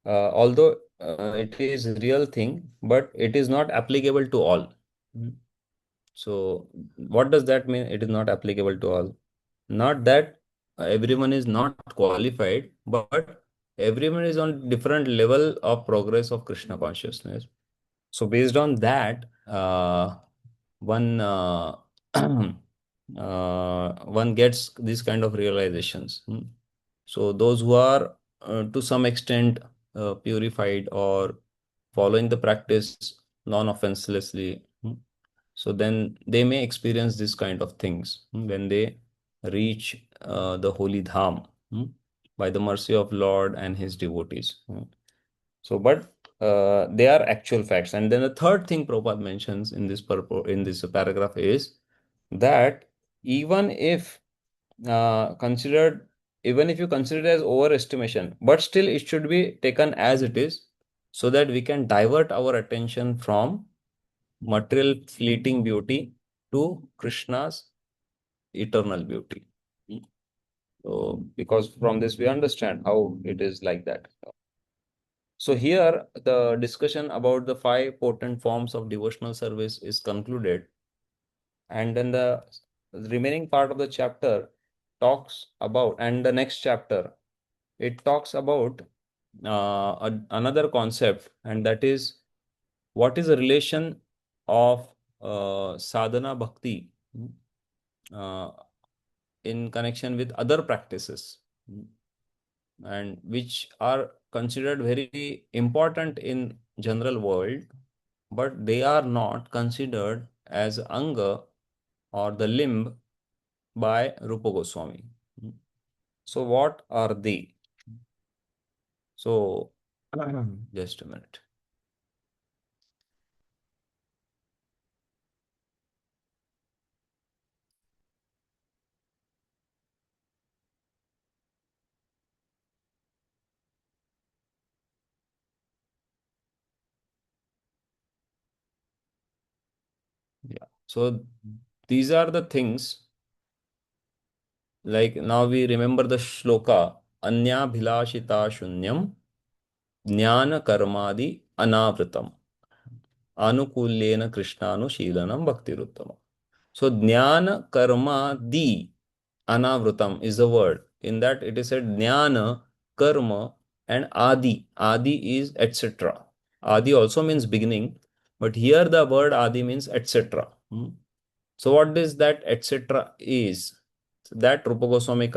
although it is real thing, but it is not applicable to all. So what does that mean? It is not applicable to all. Not that everyone is not qualified, but everyone is on different level of progress of Krishna consciousness. So based on that, one one gets these kind of realizations. So those who are to some extent purified or following the practice non-offenselessly, so then they may experience this kind of things when they reach the holy dham by the mercy of Lord and his devotees. So, but they are actual facts. And then the third thing Prabhupada mentions in this paragraph is that even if considered, even if you consider it as overestimation, but still it should be taken as it is, so that we can divert our attention from material fleeting beauty to Krishna's eternal beauty. So, because from this we understand how it is like that. So here the discussion about the 5 potent forms of devotional service is concluded, and then the remaining part of the chapter talks about, and the next chapter it talks about another concept, and that is what is the relation of sadhana bhakti uh, in connection with other practices, and which are considered very important in general world, but they are not considered as anga or the limb by Rupa Goswami. So what are they? So just a minute. Yeah. So these are the things, like now we remember the shloka Anya Bhilashita Shunyam Jnana Karmadi Anavritam Anukulyena Krishnanu Bhakti Ruttama. So Jnana Karma Di Anavritam is the word. In that it is said Jnana, Karma and Adi. Adi is etc. Adi also means beginning, but here the word Adi means etc. So what is that etc. is? So that Rupa Goswami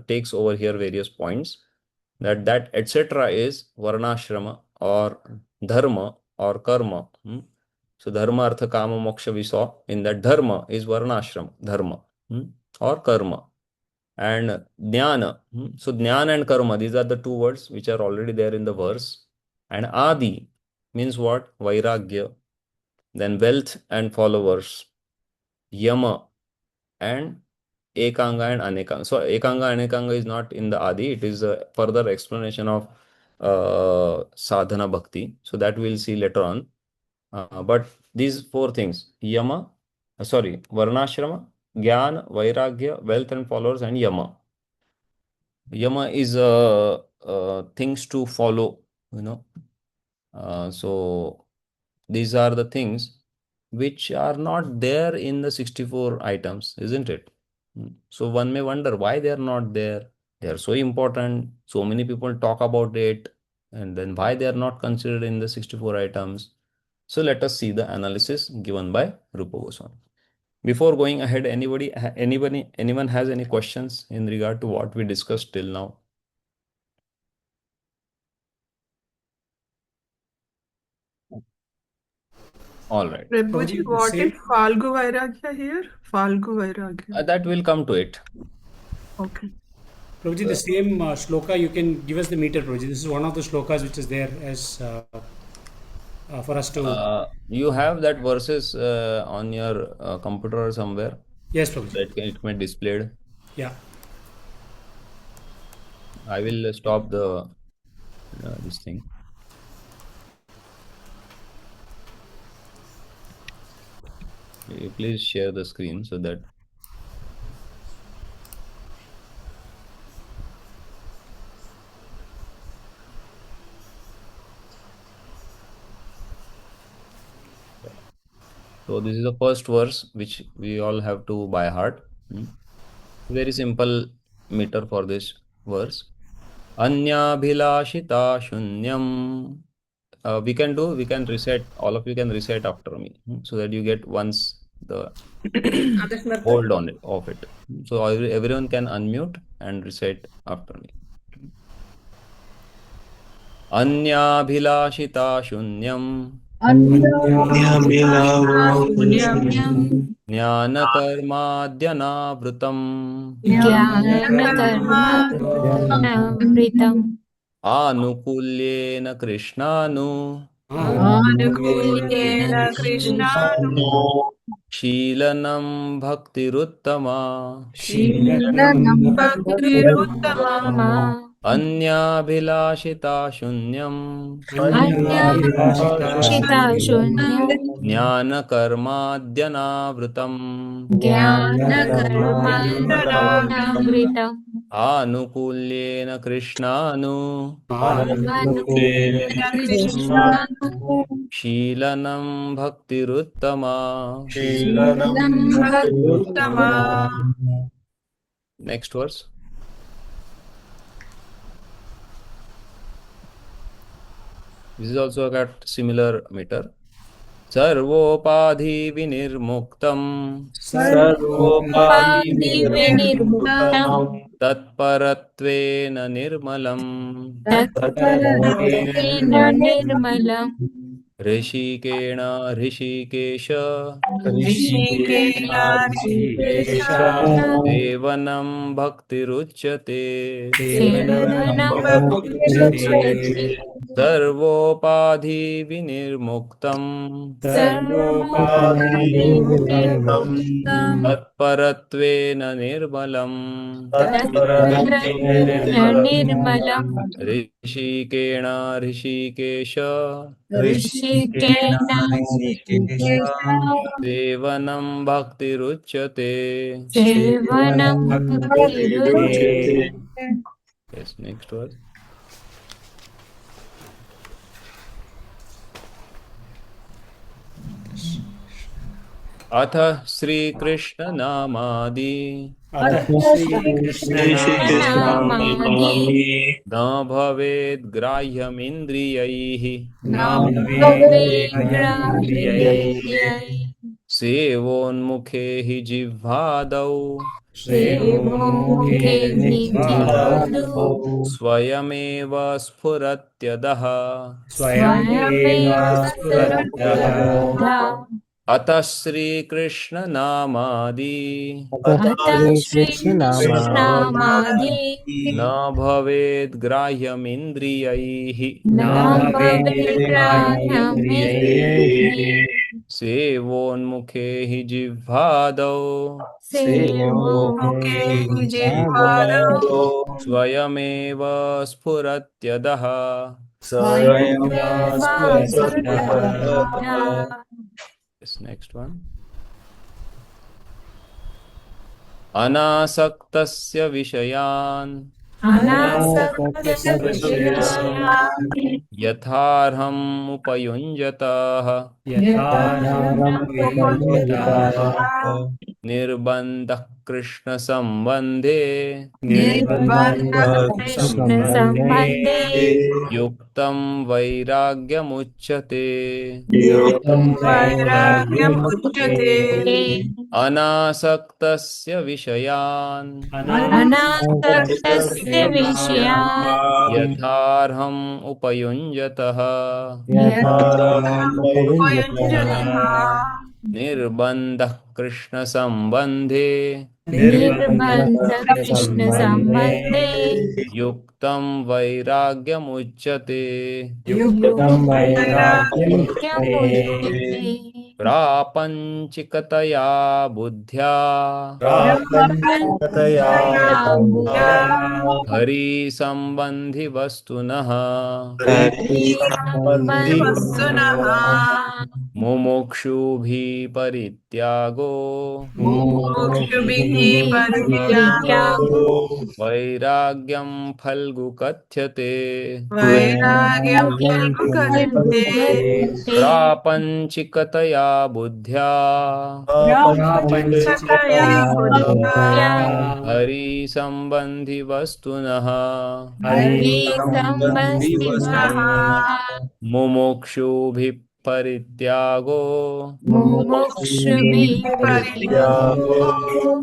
takes over here various points, that etc. is varnashrama or dharma or karma. So dharma artha kama moksha we saw. In that dharma is varnashram dharma or karma. and jnana. So jnana and karma, these are the two words which are already there in the verse. And adi means what? Vairagya. Then wealth and followers. Yama and ekanga and anekanga. So ekanga and anekanga is not in the adi. It is a further explanation of sadhana bhakti. So that we'll see later on. But these four things, yama, varnashrama, jnana, vairagya, wealth and followers, and yama. Yama is things to follow, so these are the things which are not there in the 64 items, isn't it? So one may wonder why they are not there. They are so important. So many people talk about it, and then why they are not considered in the 64 items. So let us see the analysis given by Rupa Goswami. Before going ahead, anyone has any questions in regard to what we discussed till now? All right. Prabhuji, what is Falgu Vairagya here? Falgu Vairagya. That will come to it. Okay. Prabhuji, the same shloka, you can give us the meter, Prabhuji. This is one of the shlokas which is there as for us to... You have that verses on your computer or somewhere? Yes, Prabhuji. That it may displayed. Yeah. I will stop the this thing. You please share the screen so that so this is the first verse which we all have to by heart. Very simple meter for this verse. Anyabhilashita shunyam. We can reset, all of you can reset after me, so that you get once the hold on it of it. So everyone can unmute and reset after me. Anyabhilashita shunyam. Jnanakarma Anukulyena Krishnanu. Anukulyena Krishnanu. Sheelanam Bhaktiruttama. Sheelanam Bhaktiruttama. Anyabhilashita shunyam. Anyabhilashita shunyam. Jnanakarmadyanavritam. Jnanakarmadyanavritam. Anukulyena Krishnanu. Anukulyena Krishnanu. Sheelanam Bhaktiruttama. Sheelanam Bhaktiruttama. Next verse. This is also got similar meter. Sarvopadhi vinirmuktam. Sarvopadhi vinirmuktam. Tatparatvena nirmalam. Tatparatvena nirmalam. Rishikena Rishikesha. Rishikena Rishikesha. Devanam Bhaktiruchyate. Devanam Bhaktiruchyate. Sarvopadhi vinirmuktam. Sarvopadhi vinirmuktam. Tatparatvena nirmalam. Tatparatvena nirmalam. Rishikena Rishikesha. Rishikena Devanam Bhaktiruchyate. Devanam Bhaktiruchyate. Yes, next verse. अथ श्री कृष्ण नामादि न भवेद् ग्राह्यमिन्द्रियैः सेवोन्मुखे हि जिह्वादौ स्वयमेव स्फुरत्यदः अतः श्री कृष्ण नामादि अतः श्रीकृष्णनामादि न भवेद् ग्राह्यमिन्द्रियैः न भवेद्ग्राह्यमेन्द्रियैः सेवोन्मुखे हि जिह्वादौ सेवोमुखे जिह्वादौ स्वयमेव स्फुरत्यदः स्वयमेव स्फुरत्यदः। This next one. अनासक्तस्य विषयान् अनासक्तस्य विषयान् यथार्हम् उपयुञ्जतः निर्बन्धः कृष्ण संबंधे कृष्णसम्बन्धे युक्तं वैराग्यमुच्यते अनासक्तस्य विषयान् अनासक्तस्य विषयान् यथार्हम् उपयुञ्जतः निर्बन्धः कृष्ण संबंधे निर्बन्धकृष्णसम्बन्धे युक्तं वैराग्यमुच्यते युक्तवैराग्यमुच्यते। प्रापञ्चिकतया बुद्ध्या प्रापञ्चिकतया बुद्ध्या हरिसम्बन्धि वस्तुनः हरिसम्बन्धिवस्तुनः मुमुक्षुभिः परित्यागो परित्यागो वैराग्यं फल्गु कथ्यते प्रापञ्चिकतया बुद्ध्या हरिसम्बन्धि वस्तुनः मुमुक्षुभिः परित्यागो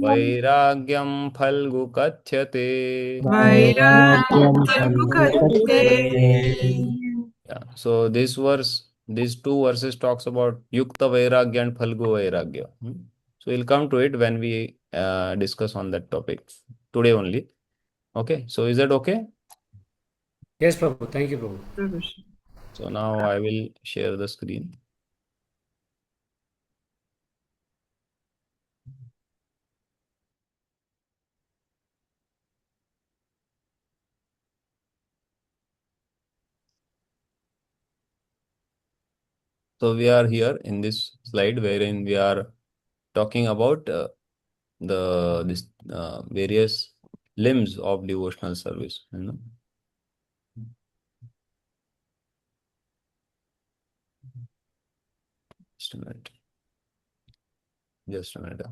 वैराग्यं फल्गु कथ्यते. Yeah. So this verse, these two verses talks about Yukta Vairagya and Phalgu Vairagya. So we'll come to it when we discuss on that topic today only. Okay. So is that okay? Yes, Prabhu. Thank you, Prabhu. So now I will share the screen. So we are here in this slide wherein we are talking about this various limbs of devotional service. You know. Just a minute. Just a minute.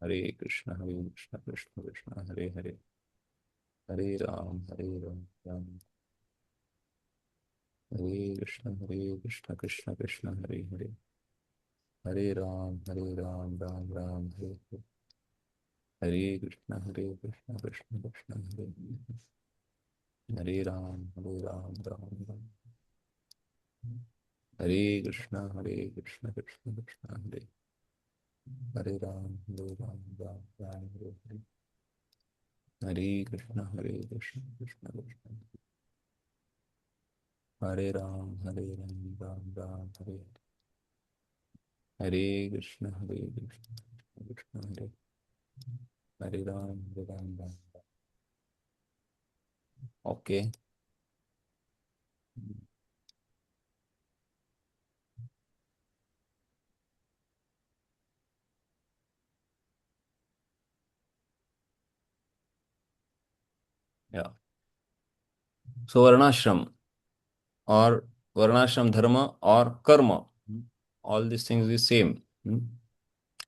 Hare Krishna, Krishna Krishna, Hare Hare. Hare Ram, Ram. Hare Krishna, Krishna Krishna, Hare Hare. Hare Ram, Ram Ram, Hare Hare. Hare Krishna, Krishna Krishna, Hare Hare. Hare Ram, Ram Ram. Hare Krishna, Krishna Krishna, Hare Hare Ram, Ram Ram, Hare Hare. Hare Krishna, Krishna Krishna, Hare Ram, Ram Ram, Hare Hare Krishna, Krishna Hare Hare Ram, Ram. Okay. Yeah. So Varnashram or Varnashram Dharma or Karma, all these things is same,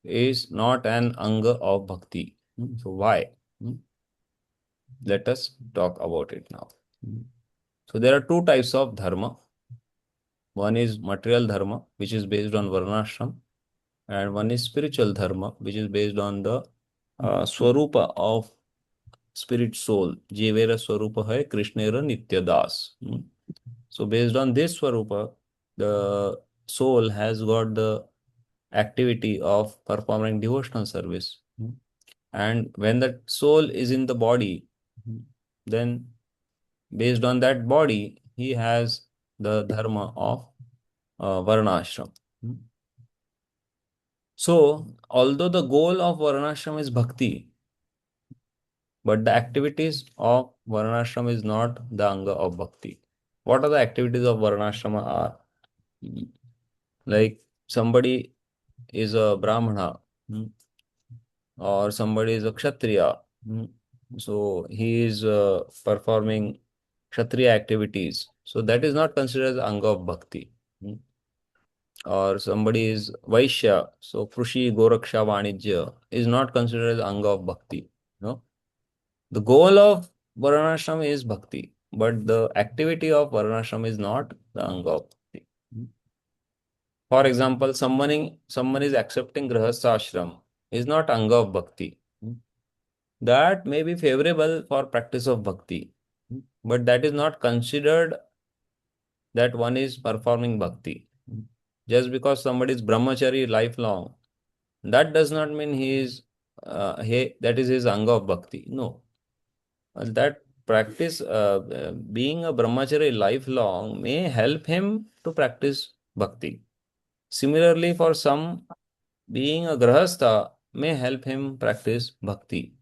is not an anga of bhakti. So why? Let us talk about it now. So there are two types of dharma. One is material dharma, which is based on Varnashram, and one is spiritual dharma, which is based on the swarupa of spirit soul. Jivera Swarupa hai Krishnera Nityadas. So based on this Swarupa, the soul has got the activity of performing devotional service. And when that soul is in the body, then based on that body, he has the dharma of varnashram. So, although the goal of varnashram is bhakti, but the activities of varnashram is not the anga of bhakti. What are the activities of varnashrama are? Like somebody is a brahmana, or somebody is a kshatriya. So he is performing kshatriya activities. So that is not considered as anga of bhakti. Or somebody is Vaishya, so Krushi, Goraksha, Vanijya is not considered as Anga of Bhakti. No? The goal of Varnashram is Bhakti, but the activity of Varnashram is not the Anga of Bhakti. For example, someone is accepting Grahastha Ashram is not Anga of Bhakti. That may be favorable for practice of Bhakti, but that is not considered that one is performing Bhakti. Just because somebody is brahmachari lifelong, that does not mean that is his anga of bhakti. No. That practice, being a brahmachari lifelong, may help him to practice bhakti. Similarly, for some, being a grahastha may help him practice bhakti.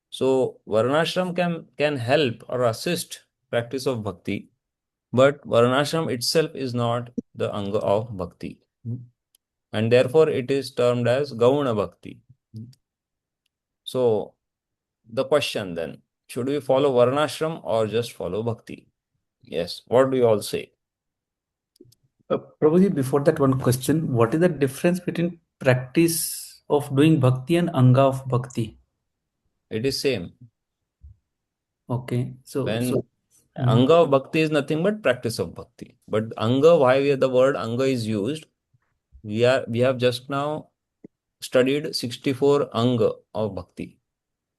So, varnashram can help or assist practice of bhakti, but varnashram itself is not the anga of bhakti. And therefore it is termed as Gauna Bhakti. So, the question then, should we follow Varnashram or just follow Bhakti? Yes, what do you all say? Prabhuji, before that one question, what is the difference between practice of doing bhakti and anga of bhakti? It is same. Okay, When anga of bhakti is nothing but practice of bhakti. But anga, why the word anga is used, we have just now studied 64 anga of bhakti.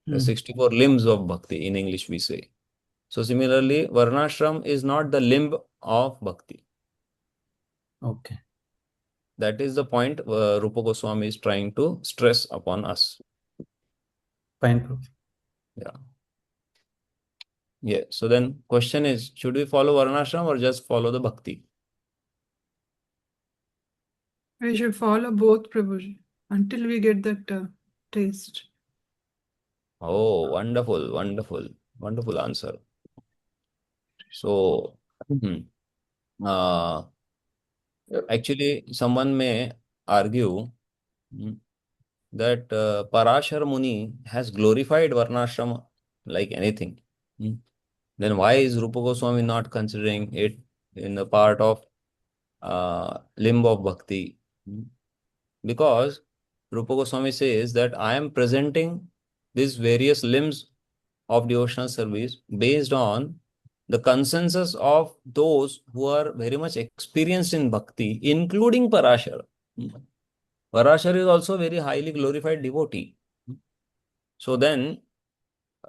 The 64 limbs of bhakti in English we say. So similarly, Varnashram is not the limb of bhakti. Okay. That is the point Rupa Goswami is trying to stress upon us. Fine, Prabhuji. Yeah. Yeah. So then question is, should we follow Varnashram or just follow the bhakti? We should follow both, Prabhuji, until we get that taste. Oh, wonderful, wonderful, wonderful answer. So, actually, someone may argue that Parashar Muni has glorified Varnashram like anything. Then why is Rupa Goswami not considering it in the part of limb of bhakti? Because Rupa Goswami says that I am presenting these various limbs of devotional service based on the consensus of those who are very much experienced in bhakti, including Parashar. Parashar is also very highly glorified devotee. So then,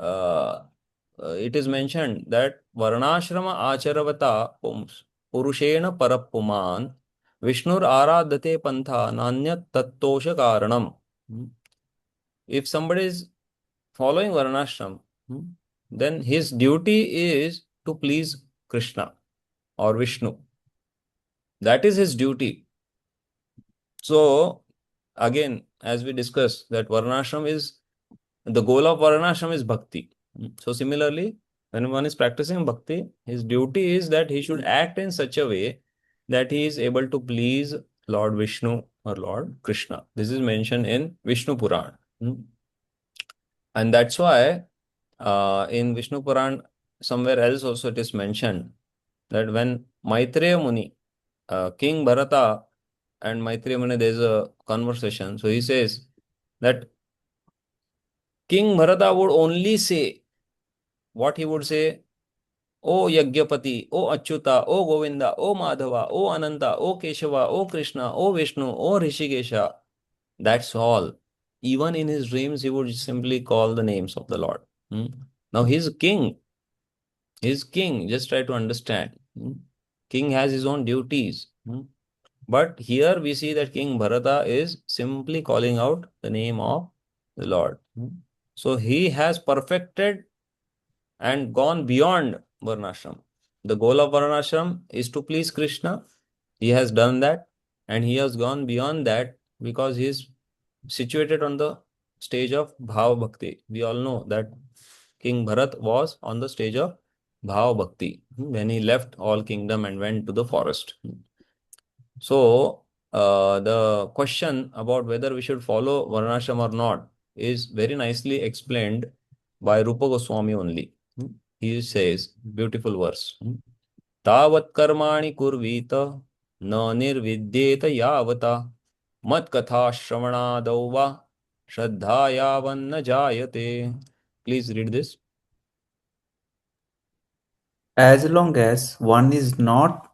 it is mentioned that Varnashrama Acharavata Purushena Parapuman Vishnur Aradhate Pantha Nanyat Tattosha Karanam. If somebody is following Varnashram, then his duty is to please Krishna or Vishnu. That is his duty. So, again, as we discussed, that Varnashram is the goal of Varnashram is bhakti. So, similarly, when one is practicing bhakti, his duty is that he should act in such a way that he is able to please Lord Vishnu or Lord Krishna. This is mentioned in Vishnu Puran. And that's why in Vishnu Puran, somewhere else also it is mentioned that when Maitreya Muni, King Bharata and Maitreya Muni, there is a conversation. So he says that King Bharata would only say what he would say, O Yagyapati, O Achyuta, O Govinda, O Madhava, O Ananta, O Keshava, O Krishna, O Vishnu, O Rishikesha. That's all. Even in his dreams, he would simply call the names of the Lord. Now he's king. He's king. Just try to understand. King has his own duties. But here we see that King Bharata is simply calling out the name of the Lord. So he has perfected and gone beyond Varnashram. The goal of Varnashram is to please Krishna. He has done that, and he has gone beyond that because he is situated on the stage of Bhava Bhakti. We all know that King Bharat was on the stage of Bhava Bhakti when he left all kingdom and went to the forest. So, the question about whether we should follow Varnashram or not is very nicely explained by Rupa Goswami only. He says, beautiful verse. Tavat karmani kurvita na nirvidyeta yavata mat katha shravanadau va shraddhayavan na jayate. Please read this. As long as one is not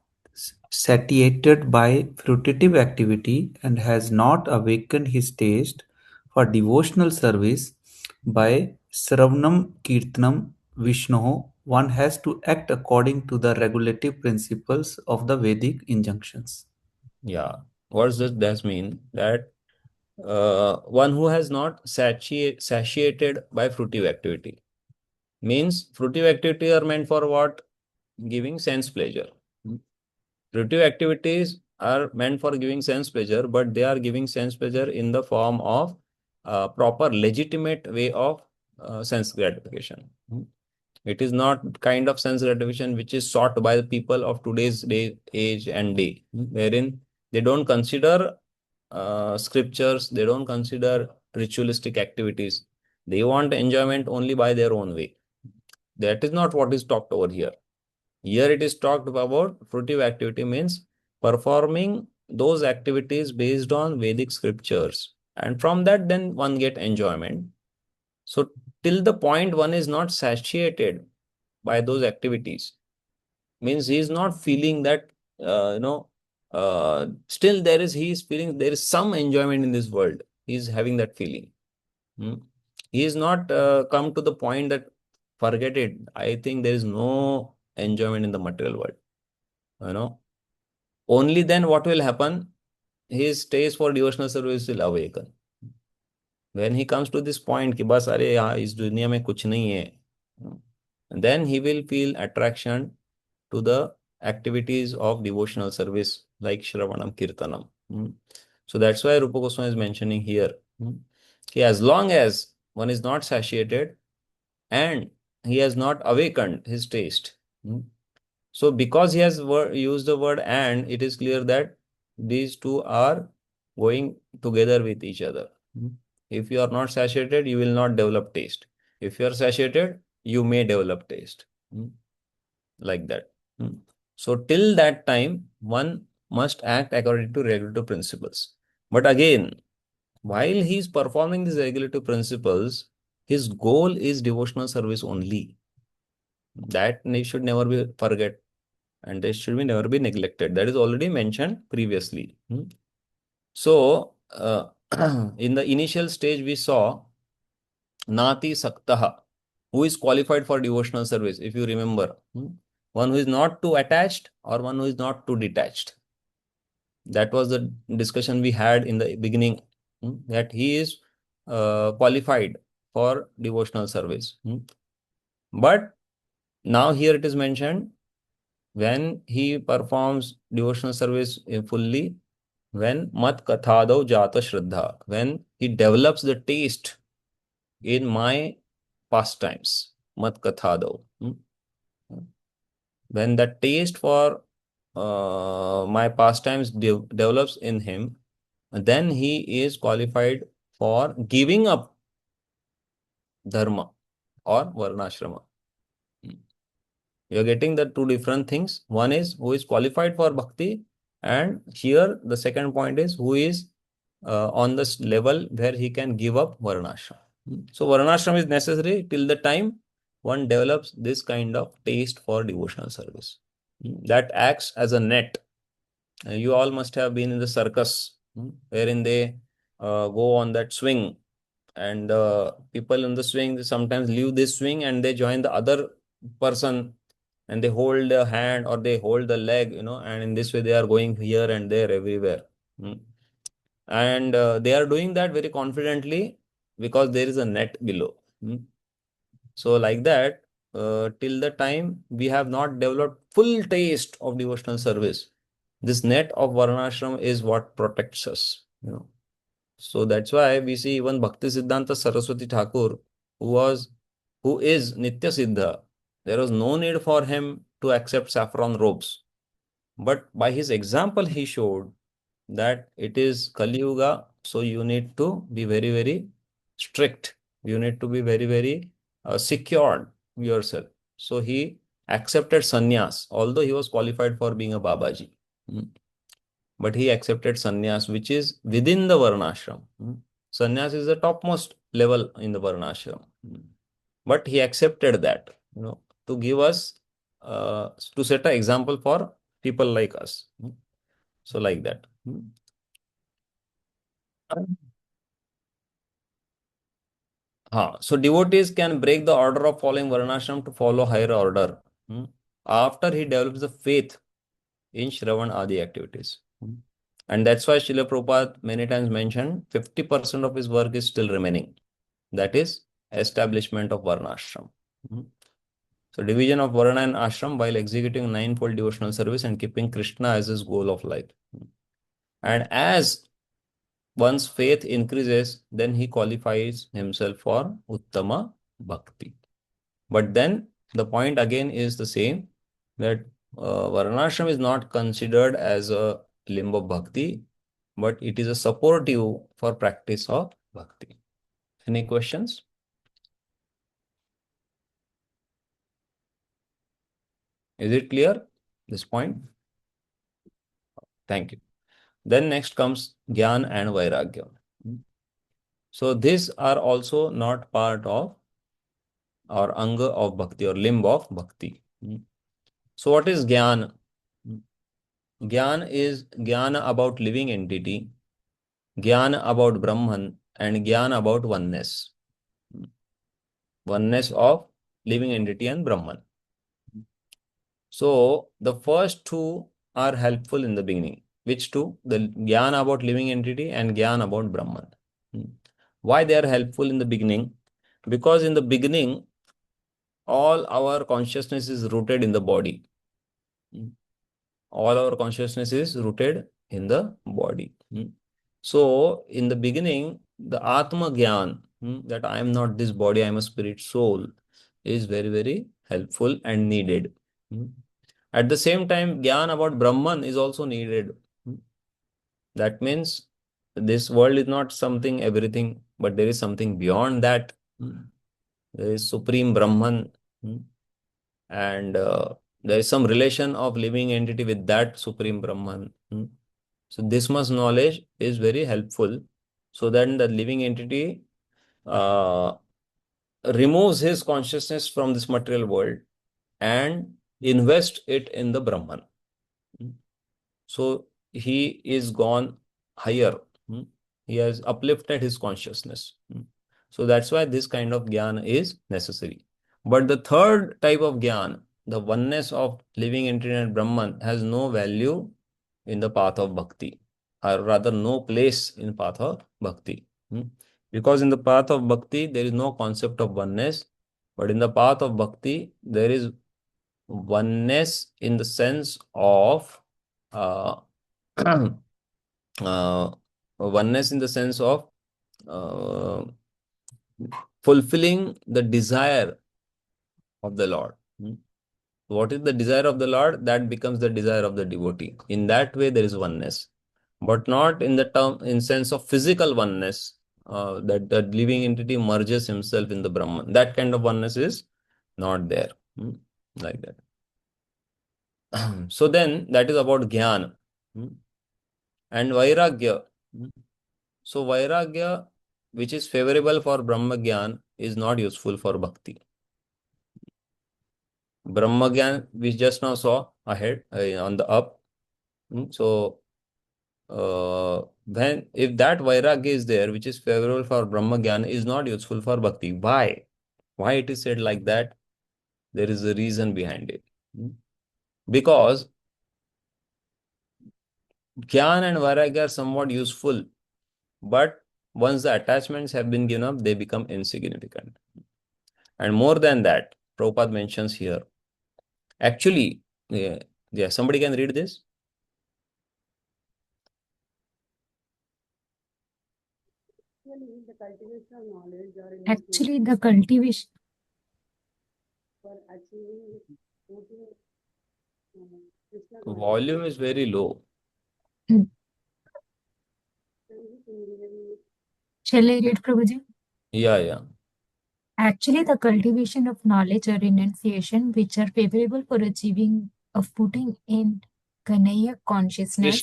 satiated by fruitive activity and has not awakened his taste for devotional service by Sravanam Kirtanam Vishnu, one has to act according to the regulative principles of the Vedic injunctions. Yeah. What does that mean? That one who has not satiated by fruitive activity. Means fruitive activity are meant for what? Giving sense pleasure. Fruitive activities are meant for giving sense pleasure, but they are giving sense pleasure in the form of proper legitimate way of sense gratification. It is not kind of sense gratification which is sought by the people of today's day, age and day, wherein they don't consider scriptures, they don't consider ritualistic activities. They want enjoyment only by their own way. That is not what is talked over here. Here it is talked about fruitive activity means performing those activities based on Vedic scriptures. And from that, then one get enjoyment. So till the point one is not satiated by those activities, means he is not feeling that, still he is feeling there is some enjoyment in this world. He is having that feeling. He is not come to the point that forget it. I think there is no enjoyment in the material world. Only then what will happen? His taste for devotional service will awaken. When he comes to this point कि बस अरे यहाँ इस दुनिया में कुछ नहीं है, then he will feel attraction to the activities of devotional service like Shravanam Kirtanam. So that's why Rupa Goswami is mentioning here. As long as one is not satiated and he has not awakened his taste. So because he has used the word and, it is clear that these two are going together with each other. If you are not satiated, you will not develop taste. If you are satiated, you may develop taste. Like that. So till that time, one must act according to regulative principles. But again, while he is performing these regulative principles, his goal is devotional service only. That should never be forget, and they should never be neglected. That is already mentioned previously. So, in the initial stage, we saw Nati Saktaha, who is qualified for devotional service, if you remember. One who is not too attached or one who is not too detached. That was the discussion we had in the beginning, that he is qualified for devotional service. But now here it is mentioned, when he performs devotional service fully, when mat kathadav jata shraddha, when he develops the taste in my pastimes, mat kathadav. When the taste for my pastimes develops in him, then he is qualified for giving up dharma or varnashrama. You are getting the two different things. One is who is qualified for bhakti, and here the second point is who is on this level where he can give up varnashram. So varnashram is necessary till the time one develops this kind of taste for devotional service. That acts as a net. You all must have been in the circus, wherein they go on that swing and the people in the swing, they sometimes leave this swing and they join the other person, and they hold the hand or they hold the leg, and in this way they are going here and there everywhere. And they are doing that very confidently because there is a net below. So like that, till the time we have not developed full taste of devotional service, this net of varnashram is what protects us. So that's why we see even Bhaktisiddhanta Saraswati Thakur, who is Nitya Siddha, there was no need for him to accept saffron robes. But by his example, he showed that it is Kali Yuga, so you need to be very, very strict. You need to be very, very secured yourself. So he accepted sannyas, although he was qualified for being a Babaji. But he accepted sannyas, which is within the varnashram. Sannyas is the topmost level in the varnashram. But he accepted that, to give us, to set an example for people like us. So like that. So devotees can break the order of following varnashram to follow higher order after he develops the faith in Shravan Adi activities. And that's why Srila Prabhupada many times mentioned 50% of his work is still remaining. That is establishment of varnashram. So division of varna and ashram while executing ninefold devotional service and keeping Krishna as his goal of life. And as one's faith increases, then he qualifies himself for Uttama Bhakti. But then the point again is the same, that varnashram is not considered as a limb of bhakti, but it is a supportive for practice of bhakti. Any questions? Is it clear, this point? Thank you. Then next comes Gyan and Vairagya. So these are also not part of or anga of bhakti or limb of bhakti. So what is Gyan? Gyan is Gyana about living entity, Gyan about Brahman, and Gyan about oneness. Oneness of living entity and Brahman. So the first two are helpful in the beginning. Which two? The Gyan about living entity and Gyan about Brahman. Why they are helpful in the beginning? Because in the beginning, all our consciousness is rooted in the body. All our consciousness is rooted in the body. So in the beginning, the Atma Gyan, that I am not this body, I am a spirit soul, is very, very helpful and needed. At the same time, Gyan about Brahman is also needed. That means this world is not something, everything, but there is something beyond that. There is Supreme Brahman, and there is some relation of living entity with that Supreme Brahman. So this much knowledge is very helpful, so that the living entity removes his consciousness from this material world and invest it in the Brahman. So he is gone higher. He has uplifted his consciousness. So that's why this kind of Gyan is necessary. But the third type of Gyan, the oneness of living entity and Brahman, has no value in the path of bhakti, or rather no place in path of bhakti. Because in the path of bhakti, there is no concept of oneness, but in the path of bhakti, there is oneness in the sense of oneness in the sense of fulfilling the desire of the Lord. What is the desire of the Lord? That becomes the desire of the devotee. In that way, there is oneness, but not in the term, in sense of physical oneness, that the living entity merges himself in the Brahman. That kind of oneness is not there, like that. So then, that is about Gyan. And Vairagya. So Vairagya, which is favorable for Brahma Gyan, is not useful for Bhakti. Brahma Gyan, we just now saw ahead on the up. So if that vairagya is there, which is favorable for Brahma Jnana, is not useful for bhakti. Why? Why it is said like that? There is a reason behind it. Because Jnana and vairagya are somewhat useful, but once the attachments have been given up, they become insignificant. And more than that, Prabhupada mentions here. Actually, somebody can read this? Actually, the cultivation. Volume is very low. Shall I read, Prabhuji? Yeah. Actually, the cultivation of knowledge or renunciation, which are favorable for achieving a footing in Kanaya consciousness,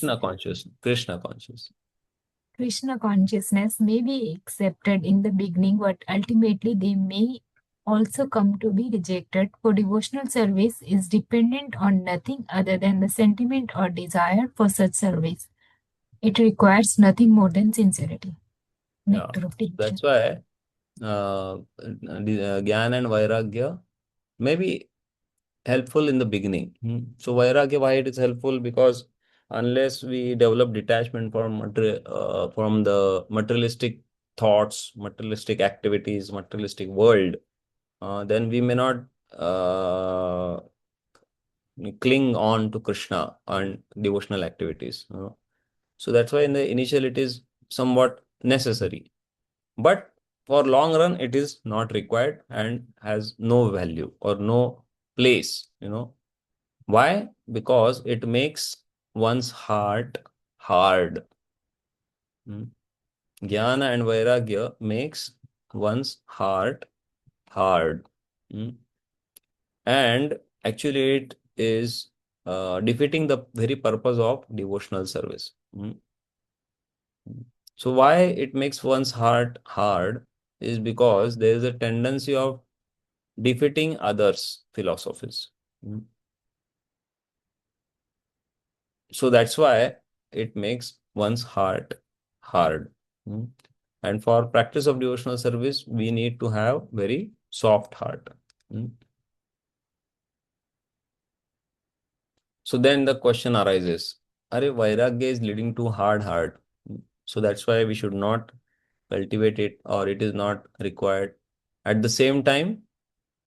Krishna consciousness may be accepted in the beginning, but ultimately they may also come to be rejected, for devotional service is dependent on nothing other than the sentiment or desire for such service. It requires nothing more than sincerity. Yeah. That's why Jnana and Vairagya may be helpful in the beginning. So Vairagya, why it is helpful? Because unless we develop detachment from the materialistic thoughts, materialistic activities, materialistic world, then we may not cling on to Krishna and devotional activities. So that's why in the initial it is somewhat necessary. But for long run, it is not required and has no value or no place. Why? Because it makes one's heart hard. Jnana and Vairagya makes one's heart hard. And actually it is defeating the very purpose of devotional service. So why it makes one's heart hard is because there is a tendency of defeating others' philosophies. So that's why it makes one's heart hard. And for practice of devotional service, we need to have very soft heart. So then the question arises, Vairagya is leading to hard heart. So that's why we should not cultivate it, or it is not required. At the same time,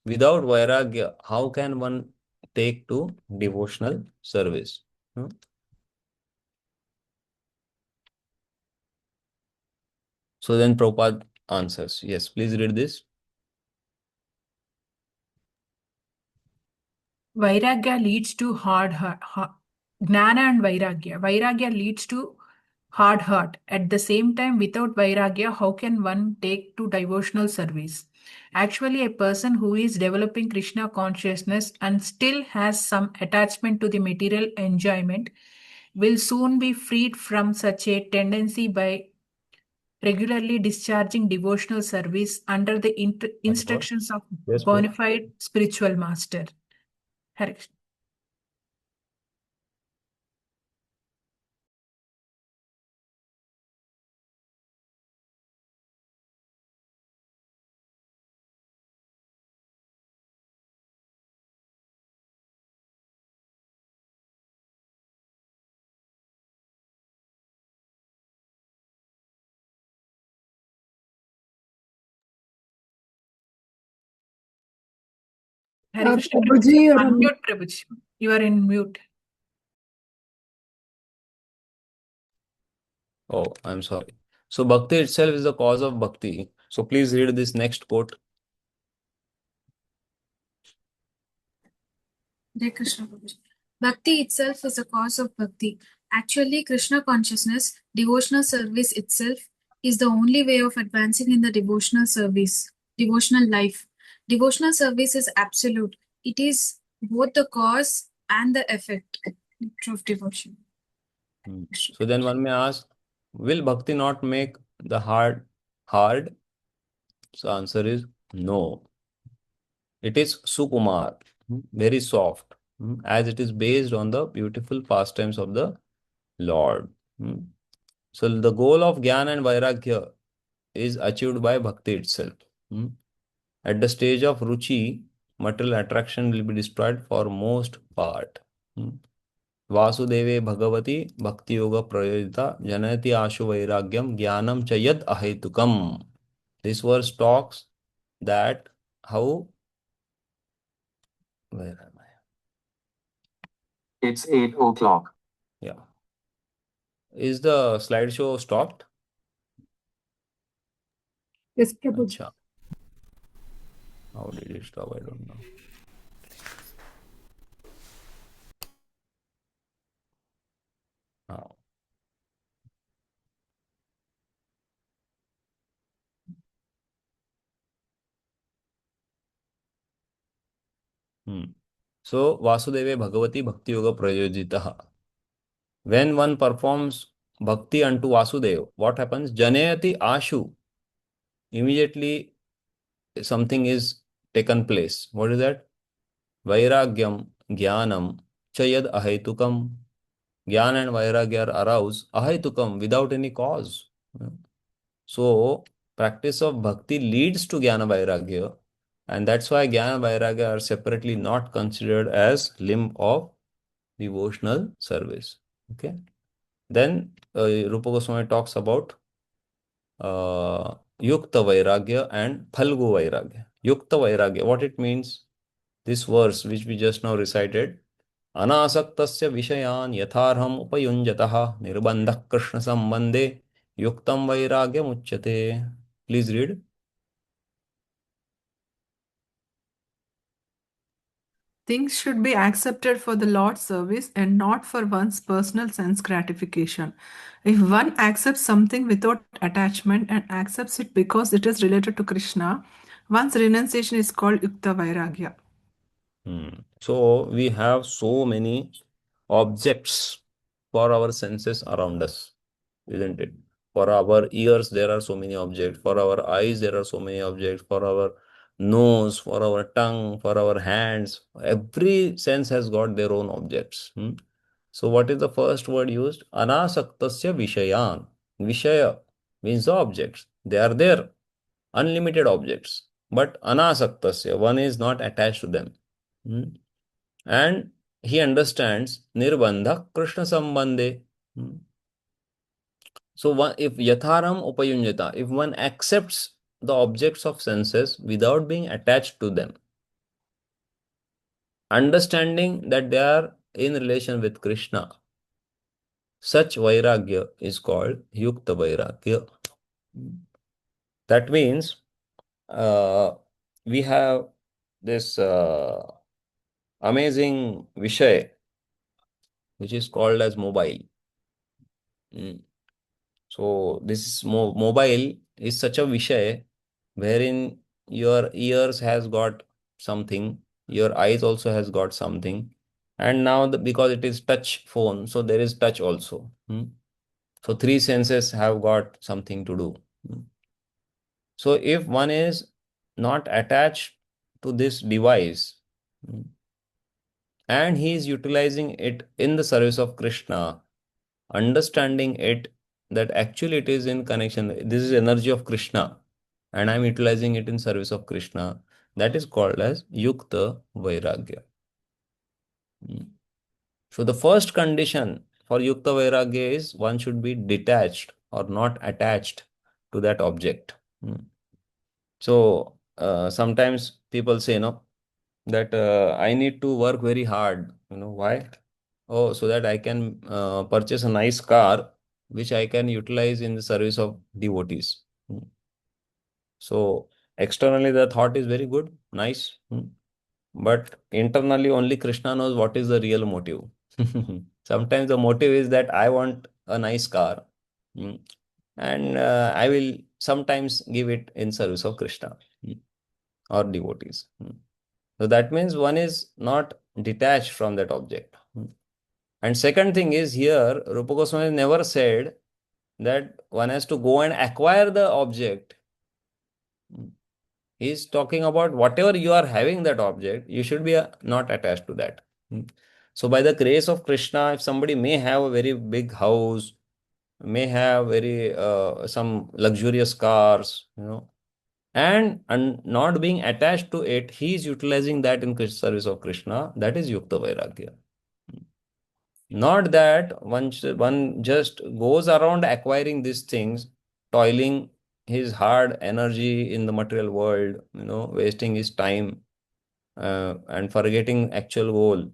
without Vairagya, how can one take to devotional service? So then Prabhupada answers. Yes, please read this. Vairagya leads to hard heart. Gnana and Vairagya. Vairagya leads to hard heart. At the same time, without Vairagya, how can one take to devotional service? Actually, a person who is developing Krishna consciousness and still has some attachment to the material enjoyment will soon be freed from such a tendency by regularly discharging devotional service under the instructions of bona fide spiritual master. Hare Krishna. Hare Krishna. Prabhuji, you're on Unmute, Prabhuji. You are in mute. Oh, I'm sorry. So bhakti itself is the cause of bhakti. So please read this next quote. Hare Krishna Prabhuji. Bhakti itself is the cause of bhakti. Actually, Krishna consciousness, devotional service itself, is the only way of advancing in the devotional service, devotional life. Devotional service is absolute. It is both the cause and the effect of devotion. So then one may ask, will bhakti not make the heart hard? So answer is no. It is sukumar, very soft, as it is based on the beautiful pastimes of the Lord. So the goal of Jnana and Vairagya is achieved by Bhakti itself. At the stage of Ruchi, material attraction will be destroyed for most part. Vasudeve Bhagavati Bhakti Yoga Prayojita Janayati Ashu Vairagyam Jnanam Chayad Ahetukam. This verse talks that how. Where am I? It's 8 o'clock. Yeah. Is the slideshow stopped? Yes, Prabhuji. Acha. How did it stop? I don't know. Now. So, Vasudeve Bhagavati Bhakti Yoga Prayojitaha. When one performs bhakti unto Vasudeva, what happens? Janayati Ashu. Immediately something is taken place. What is that? Vairagyam, Jnanam, Chayad Ahetukam. Jnana and Vairagya are aroused Ahetukam without any cause. So, practice of bhakti leads to Jnana Vairagya, and that's why Jnana Vairagya are separately not considered as limb of devotional service. Okay. Then Rupa Goswami talks about Yukta Vairagya and Phalgu Vairagya. Yukta Vairagya, what it means? This verse which we just now recited, Anasaktasya Vishayan Yatharham Upayunjataha Nirbandha Krishna Sambandhe Yuktam Vairagya Muchyate. Please read. Things should be accepted for the Lord's service and not for one's personal sense gratification. If one accepts something without attachment and accepts it because it is related to Krishna, one's renunciation is called Yukta Vairagya. So we have so many objects for our senses around us, isn't it? For our ears, there are so many objects. For our eyes, there are so many objects. For our nose, for our tongue, for our hands, every sense has got their own objects. So what is the first word used? Anasaktasya Vishayan. Vishaya means the objects. They are there, unlimited objects. But Anasaktasya, one is not attached to them. And he understands Nirbandha Krishna Sambandhe. So if Yatharam Upayunjata, if one accepts the objects of senses without being attached to them, understanding that they are in relation with Krishna, such Vairagya is called Yukta Vairagya. That means we have this amazing Vishay which is called as mobile. So this is mobile is such a Vishay wherein your ears has got something, your eyes also has got something, and now because it is touch phone, so there is touch also. So three senses have got something to do. So if one is not attached to this device and he is utilizing it in the service of Krishna, understanding it that actually it is in connection, this is energy of Krishna and I am utilizing it in service of Krishna, that is called as Yukta Vairagya. So the first condition for Yukta Vairagya is one should be detached or not attached to that object. So sometimes people say, no, that I need to work very hard. Why? Oh, so that I can purchase a nice car which I can utilize in the service of devotees. So externally the thought is very good, nice. But internally only Krishna knows what is the real motive. Sometimes the motive is that I want a nice car. And I will sometimes give it in service of Krishna or devotees. So that means one is not detached from that object. And second thing is here, Rupa Goswami never said that one has to go and acquire the object. He is talking about whatever you are having that object, you should be not attached to that. So by the grace of Krishna, if somebody may have a very big house, may have very some luxurious cars, and not being attached to it, he is utilizing that in service of Krishna. That is Yukta Vairagya. Not that one just goes around acquiring these things, toiling his hard energy in the material world, wasting his time, and forgetting actual goal.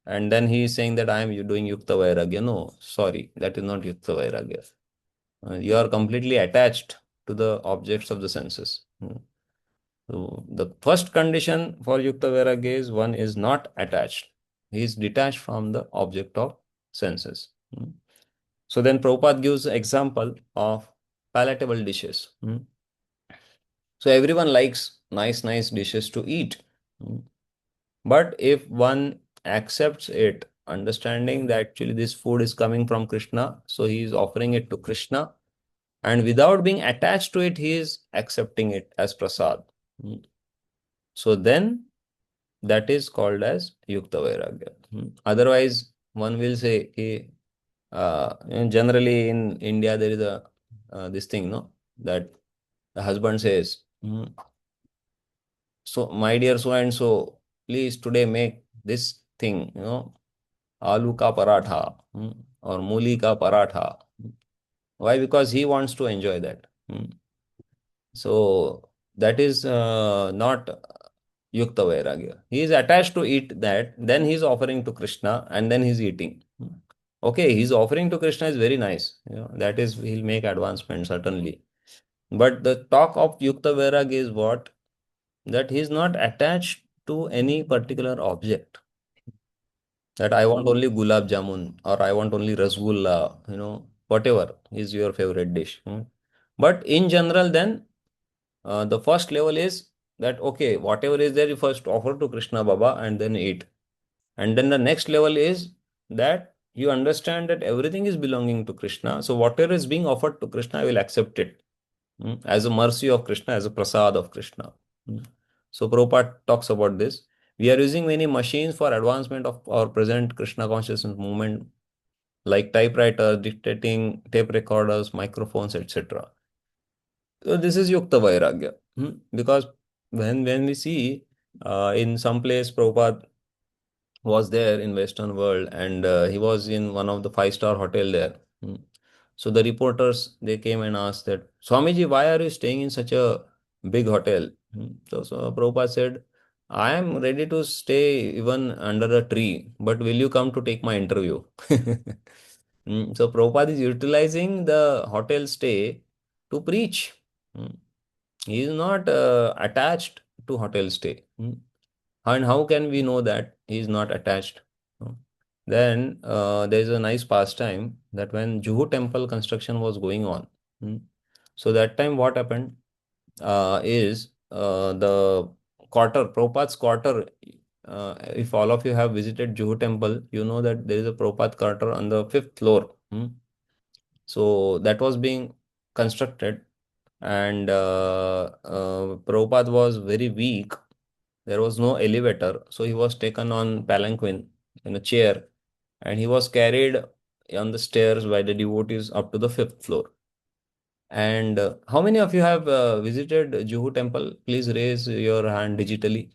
And then he is saying that I am doing Yukta Vairagya. No, sorry, that is not Yukta Vairagya. You are completely attached to the objects of the senses. So the first condition for Yukta Vairagya is one is not attached. He is detached from the object of senses. So then Prabhupada gives example of palatable dishes. So everyone likes nice dishes to eat. But if one accepts it, understanding that actually this food is coming from Krishna, so he is offering it to Krishna, and without being attached to it, he is accepting it as prasad. So then that is called as Yukta Vairagya. Otherwise, one will say, generally in India, there is a this thing, no, that the husband says, so my dear so and so, please today make this thing, aloo ka paratha, or muli ka paratha. Why? Because he wants to enjoy that. So that is not Yukta Vairagya. He is attached to eat that, then he is offering to Krishna, and then he is eating. Okay, his offering to Krishna is very nice. That is, he'll make advancement, certainly. But the talk of Yukta Vairagya is what? That he is not attached to any particular object. That I want only gulab jamun, or I want only rasgulla, whatever is your favorite dish. But in general, then the first level is that, okay, whatever is there, you first offer to Krishna Baba and then eat. And then the next level is that you understand that everything is belonging to Krishna. So whatever is being offered to Krishna, I will accept it as a mercy of Krishna, as a prasad of Krishna. So Prabhupada talks about this. We are using many machines for advancement of our present Krishna consciousness movement, like typewriters, dictating, tape recorders, microphones, etc. So this is Yukta Vairagya. Because when we see in some place Prabhupada was there in Western world, and he was in one of the five-star hotel there. So the reporters, they came and asked that, Swamiji, why are you staying in such a big hotel? So Prabhupada said, I am ready to stay even under a tree, but will you come to take my interview? So Prabhupada is utilizing the hotel stay to preach. He is not attached to hotel stay. And how can we know that he is not attached? Then there is a nice pastime that when Juhu temple construction was going on, so that time what happened is the quarter, Prabhupada's quarter. If all of you have visited Juhu temple, you know that there is a Prabhupada quarter on the fifth floor. So that was being constructed, and Prabhupada was very weak. There was no elevator, so he was taken on palanquin in a chair, and he was carried on the stairs by the devotees up to the fifth floor. And how many of you have visited Juhu temple? Please raise your hand digitally.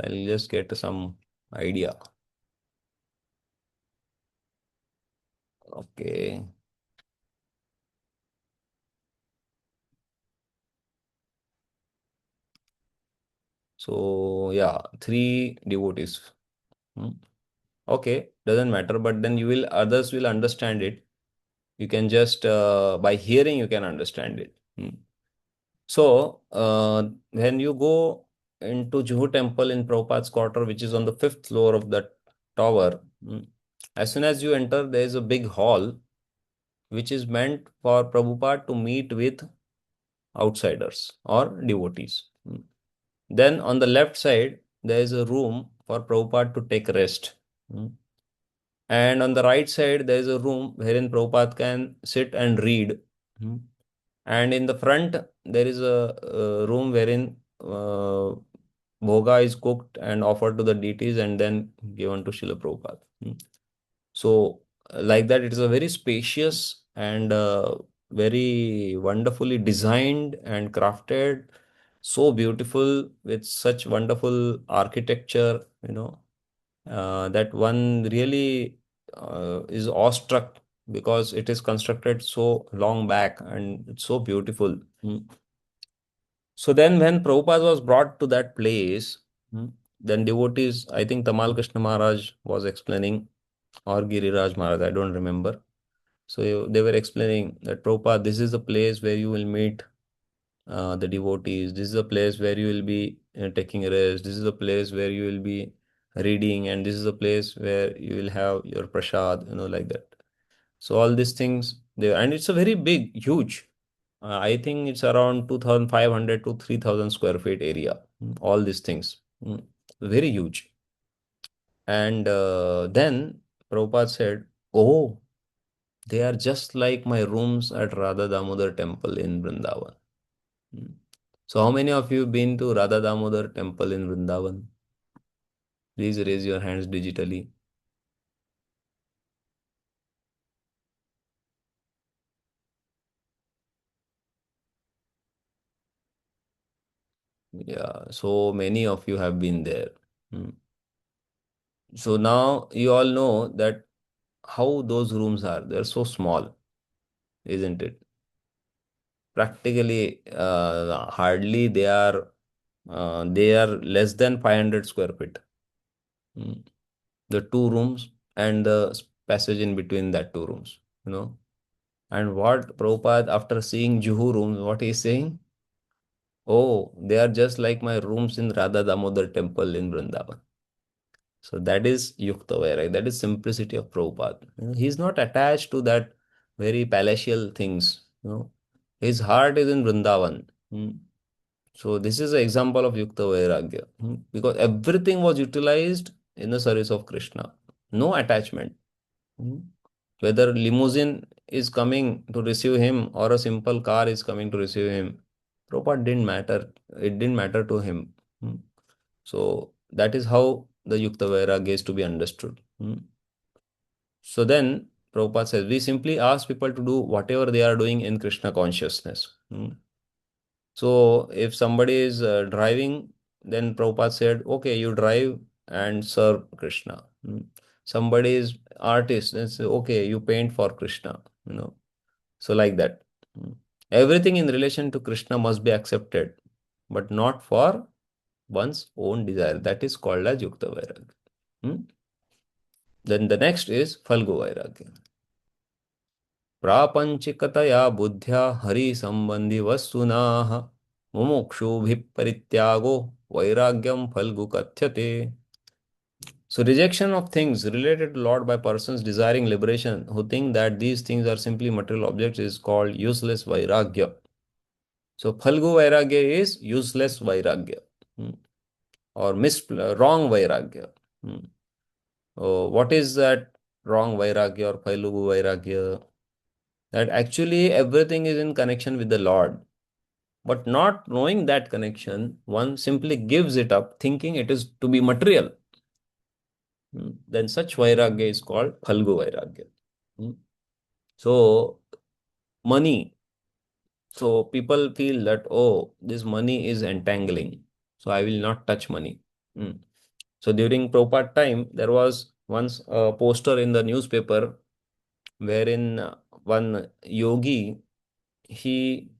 I'll just get some idea. Okay. So yeah, 3 devotees. Okay, doesn't matter, but then others will understand it. You can just by hearing you can understand it. So when you go into Juhu temple in Prabhupada's quarter, which is on the fifth floor of that tower, as soon as you enter, there is a big hall which is meant for Prabhupada to meet with outsiders or devotees. Then on the left side, there is a room for Prabhupada to take rest. And on the right side, there is a room wherein Prabhupada can sit and read. And in the front, there is a room wherein bhoga is cooked and offered to the deities and then given to Srila Prabhupada. So like that. It is a very spacious and very wonderfully designed and crafted, so beautiful with such wonderful architecture, that one really is awestruck because it is constructed so long back and it's so beautiful. So then when Prabhupada was brought to that place, then devotees, I think Tamal Krishna Maharaj was explaining, or Giriraj Maharaj, I don't remember. So they were explaining that Prabhupada, this is the place where you will meet the devotees. This is the place where you will be taking rest. This is the place where you will be reading, and this is the place where you will have your prasad, like that. So all these things there, and it's a very big, huge. I think it's around 2,500 to 3,000 square feet area. All these things, very huge. And then Prabhupada said, "Oh, they are just like my rooms at Radha Damodar temple in Vrindavan." So how many of you been to Radha Damodar temple in Vrindavan? Please raise your hands digitally. Yeah, so many of you have been there. So now you all know that how those rooms are. They're so small, isn't it? Practically, hardly they are less than 500 square feet. The two rooms and the passage in between that two rooms, And what Prabhupada, after seeing Juhu rooms, what he's saying? Oh, they are just like my rooms in Radha Damodar temple in Vrindavan. So that is Yukta Vairagya. That is simplicity of Prabhupada. He's not attached to that very palatial things. His heart is in Vrindavan. So this is an example of Yukta Vairagya. Because everything was utilized in the service of Krishna. No attachment. Whether limousine is coming to receive him or a simple car is coming to receive him, Prabhupada didn't matter. It didn't matter to him. So that is how the Yukta Vairagya is to be understood. So then Prabhupada says, we simply ask people to do whatever they are doing in Krishna consciousness. So if somebody is driving, then Prabhupada said, okay, you drive and serve Krishna. Somebody is artist, then say, okay, you paint for Krishna. So like that. Everything in relation to Krishna must be accepted, but not for one's own desire. That is called as Yukta Vairagya. Then the next is Phalgu Vairagya. प्रापंचिकतया बुद्ध्या हरि संबंधी वस्तुनाः मुमुक्षुभिः परित्यागो वैराग्यम फल्गु कथ्यते. So rejection of things related to Lord by persons desiring liberation who think that these things are simply material objects is called useless vairagya. So Phalgu vairagya is useless vairagya, or wrong vairagya. Oh, what is that wrong vairagya or Phalgu vairagya? That actually everything is in connection with the Lord. But not knowing that connection, one simply gives it up thinking it is to be material. Then such vairagya is called Phalgu vairagya. So, money. So, people feel that, oh, this money is entangling. So, I will not touch money. So, during Prabhupada time, there was once a poster in the newspaper wherein one yogi, he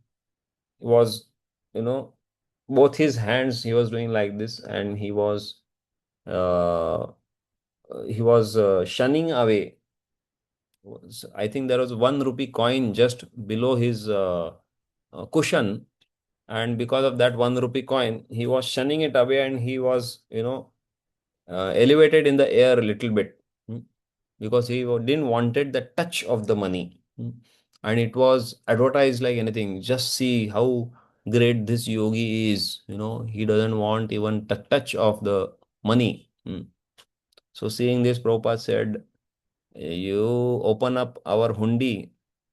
was, both his hands he was doing like this, and uh, he was shunning away. I think there was 1 rupee coin just below his cushion, and because of that 1 rupee coin, he was shunning it away, and he was, elevated in the air a little bit, because he didn't wanted the touch of the money. And it was advertised like anything. Just see how great this yogi is. He doesn't want even the touch of the money. So seeing this, Prabhupada said, you open up our hundi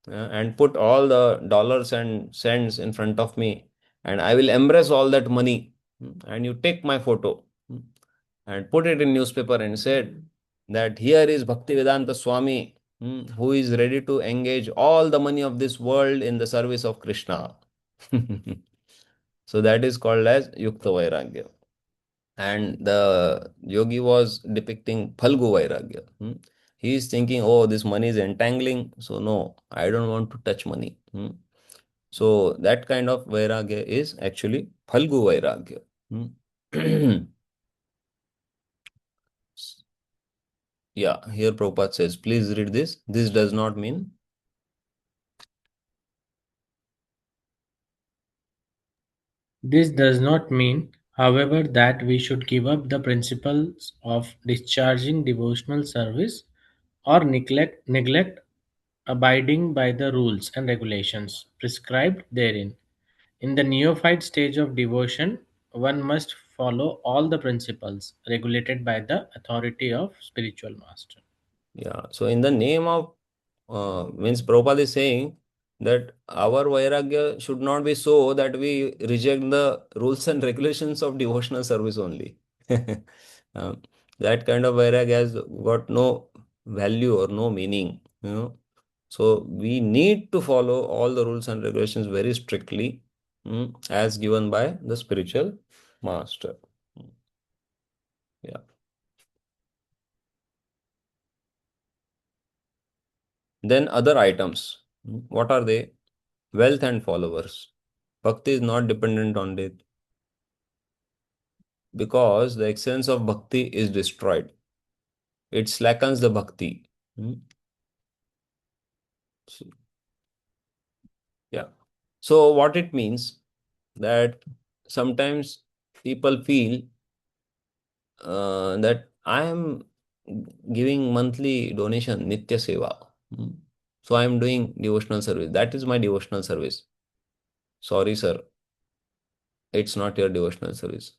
and put all the dollars and cents in front of me, and I will embrace all that money. And you take my photo and put it in newspaper and said that here is Bhaktivedanta Swami who is ready to engage all the money of this world in the service of Krishna. So that is called as Yukta Vairagya. And the yogi was depicting Phalgu Vairagya. He is thinking, oh, this money is entangling, so no, I don't want to touch money. So that kind of Vairagya is actually Phalgu Vairagya. Yeah, here Prabhupada says, please read this. This does not mean. This does not mean, however, that we should give up the principles of discharging devotional service or neglect abiding by the rules and regulations prescribed therein. In the neophyte stage of devotion, one must follow all the principles regulated by the authority of spiritual master. Yeah, so in the name of, means Prabhupada is saying that our Vairagya should not be so that we reject the rules and regulations of devotional service only. Uh, that kind of Vairagya has got no value or no meaning. So we need to follow all the rules and regulations very strictly, as given by the spiritual master. Yeah. Then other items. What are they? Wealth and followers. Bhakti is not dependent on it because the excellence of bhakti is destroyed. It slackens the bhakti. So, yeah. So what it means that sometimes people feel that I am giving monthly donation, Nitya Seva. So I am doing devotional service. That is my devotional service. Sorry, sir. It's not your devotional service.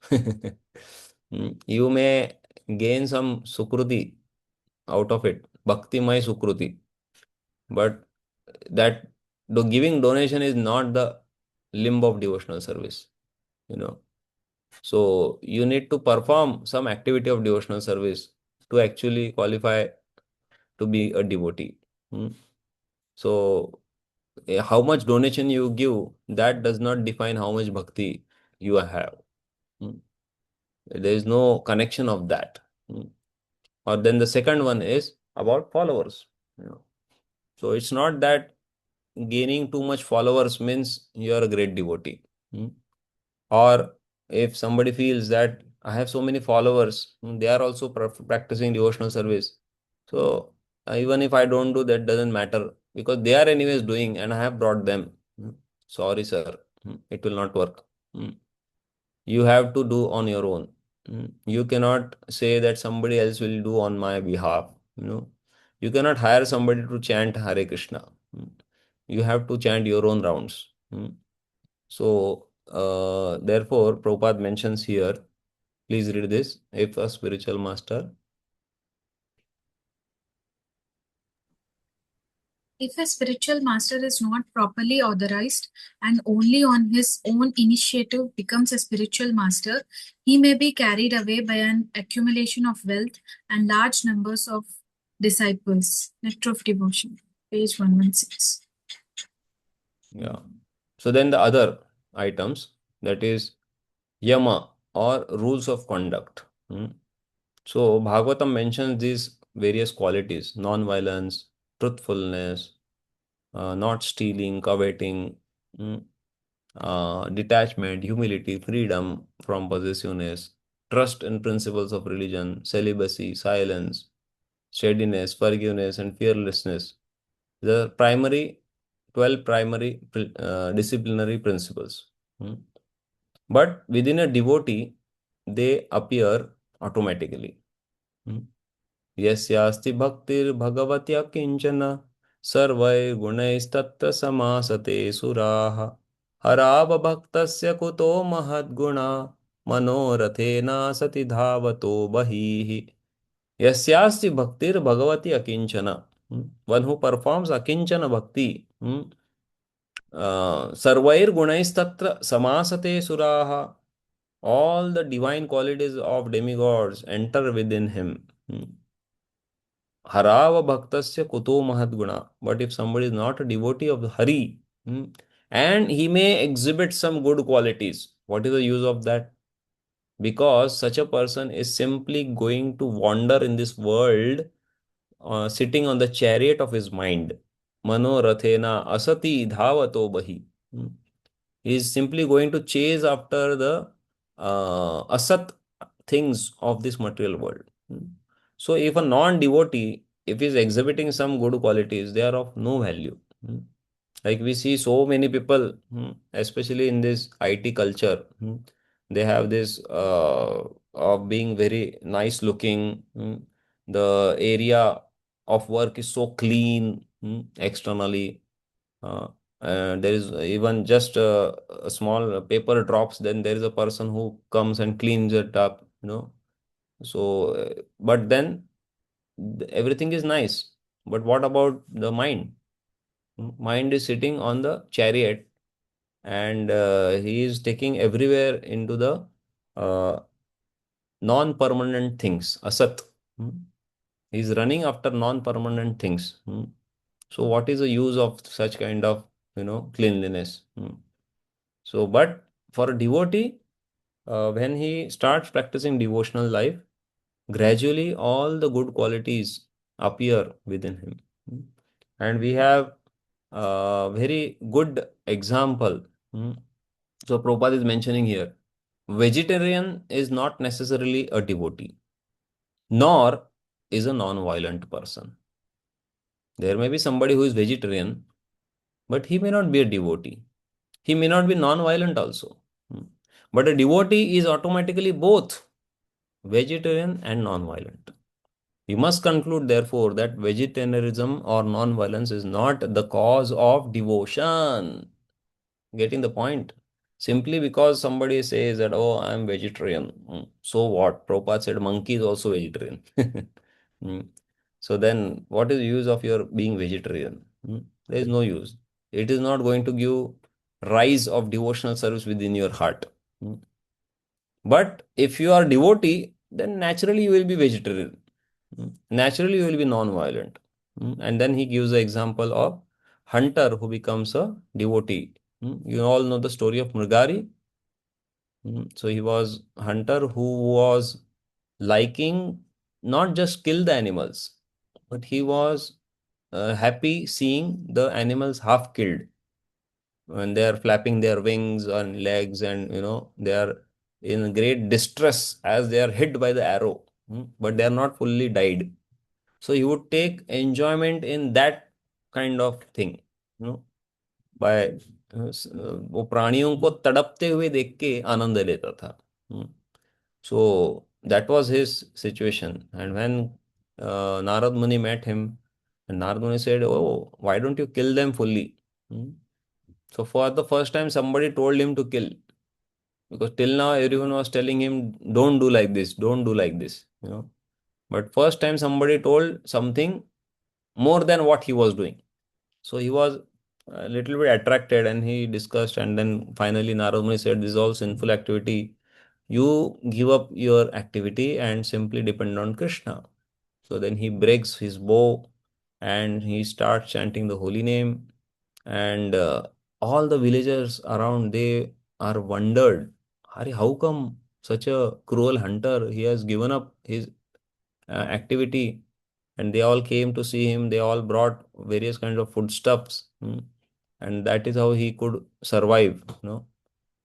You may gain some sukruti out of it, bhakti my sukruti, but that giving donation is not the limb of devotional service. So you need to perform some activity of devotional service to actually qualify to be a devotee. So how much donation you give, that does not define how much bhakti you have. There is no connection of that. Or then the second one is about followers. So it's not that gaining too much followers means you are a great devotee. Or if somebody feels that I have so many followers, they are also practicing devotional service. So even if I don't do that, doesn't matter because they are anyways doing and I have brought them. Sorry, sir, it will not work. You have to do on your own. You cannot say that somebody else will do on my behalf. You cannot hire somebody to chant Hare Krishna. You have to chant your own rounds. So, therefore, Prabhupada mentions here, please read this. If a spiritual master. If a spiritual master is not properly authorized and only on his own initiative becomes a spiritual master, he may be carried away by an accumulation of wealth and large numbers of disciples. Nectar of Devotion, page 116. Yeah. So then the other items, that is yama or rules of conduct. So Bhagavatam mentions these various qualities: non-violence, truthfulness, not stealing, coveting, detachment, humility, freedom from possessiveness, trust in principles of religion, celibacy, silence, steadiness, forgiveness, and fearlessness. The 12 primary disciplinary principles. But within a devotee, they appear automatically. यस्यास्ति भक्तिर्भगवत्या किंचन सर्वैर्गुणैस्तत्र समासते सुराः हरावभक्तस्य कुतो महद्गुणा मनोरथेन सति धावतो बहिः यस्यास्ति भक्तिर्भगवति अकिंचन. One who performs akinchana bhakti, sarvair gunaiस्तत्र samasate suraha, all the divine qualities of demigods enter within him. Harava bhaktasya kuto mahadguna. But if somebody is not a devotee of the Hari, and he may exhibit some good qualities, what is the use of that? Because such a person is simply going to wander in this world, sitting on the chariot of his mind. Manorathena asati dhavato bahi. He is simply going to chase after the asat things of this material world. So, if a non devotee, if he is exhibiting some good qualities, they are of no value. Like we see so many people, especially in this IT culture, they have this of being very nice looking. The area of work is so clean externally. Uh, there is even just a small paper drops, then there is a person who comes and cleans it up. So, but then everything is nice. But what about the mind? Mind is sitting on the chariot, and he is taking everywhere into the uh, non-permanent things, asat. He is running after non-permanent things. So what is the use of such kind of cleanliness? So, but for a devotee, when he starts practicing devotional life, gradually all the good qualities appear within him. And we have a very good example. So Prabhupada is mentioning here, vegetarian is not necessarily a devotee, nor is a non-violent person. There may be somebody who is vegetarian, but he may not be a devotee. He may not be non-violent also. But a devotee is automatically both vegetarian and non-violent. We must conclude, therefore, that vegetarianism or non-violence is not the cause of devotion. Getting the point? Simply because somebody says that, oh, I am vegetarian. So what? Prabhupada said monkey is also vegetarian. So then, what is the use of your being vegetarian? There is no use. It is not going to give rise of devotional service within your heart. But if you are devotee, then naturally you will be vegetarian. Naturally you will be non-violent. And then he gives the example of hunter who becomes a devotee. You all know the story of Mrigari. So he was hunter who was liking not just kill the animals, but he was happy seeing the animals half killed when they are flapping their wings and legs, and they are in great distress as they are hit by the arrow, but they are not fully died. So he would take enjoyment in that kind of thing, by वो प्राणियों को तड़पते हुए देख के आनंद लेता था. So that was his situation. And when Narad Muni met him, and Narad Muni said, oh, why don't you kill them fully? So for the first time somebody told him to kill, because till now everyone was telling him, don't do like this, don't do like this. But first time somebody told something more than what he was doing. So he was a little bit attracted, and he discussed, and then finally Narad Muni said, this is all sinful activity. You give up your activity and simply depend on Krishna. So then he breaks his bow and he starts chanting the holy name. And all the villagers around, they are wondered, Hari, how come such a cruel hunter, he has given up his activity? And they all came to see him. They all brought various kinds of foodstuffs. And that is how he could survive.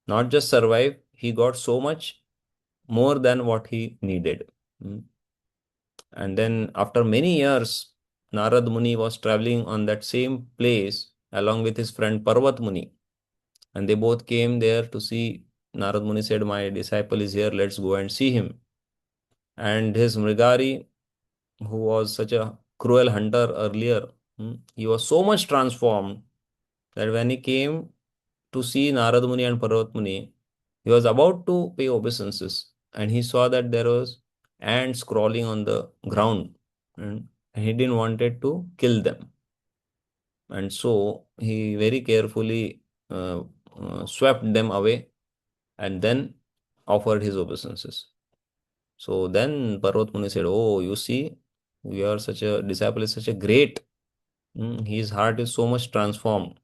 Not just survive, he got so much more than what he needed. And then after many years, Narad Muni was traveling on that same place along with his friend Parvat Muni. And they both came there to see. Narad Muni said, my disciple is here, let's go and see him. And his Mrigari, who was such a cruel hunter earlier, he was so much transformed that when he came to see Narad Muni and Parvat Muni, he was about to pay obeisances, and he saw that there was ants crawling on the ground, and he didn't wanted to kill them. And so he very carefully swept them away and then offered his obeisances. So then Parvat Muni said, oh, you see, Your such a disciple is such a great. His heart is so much transformed.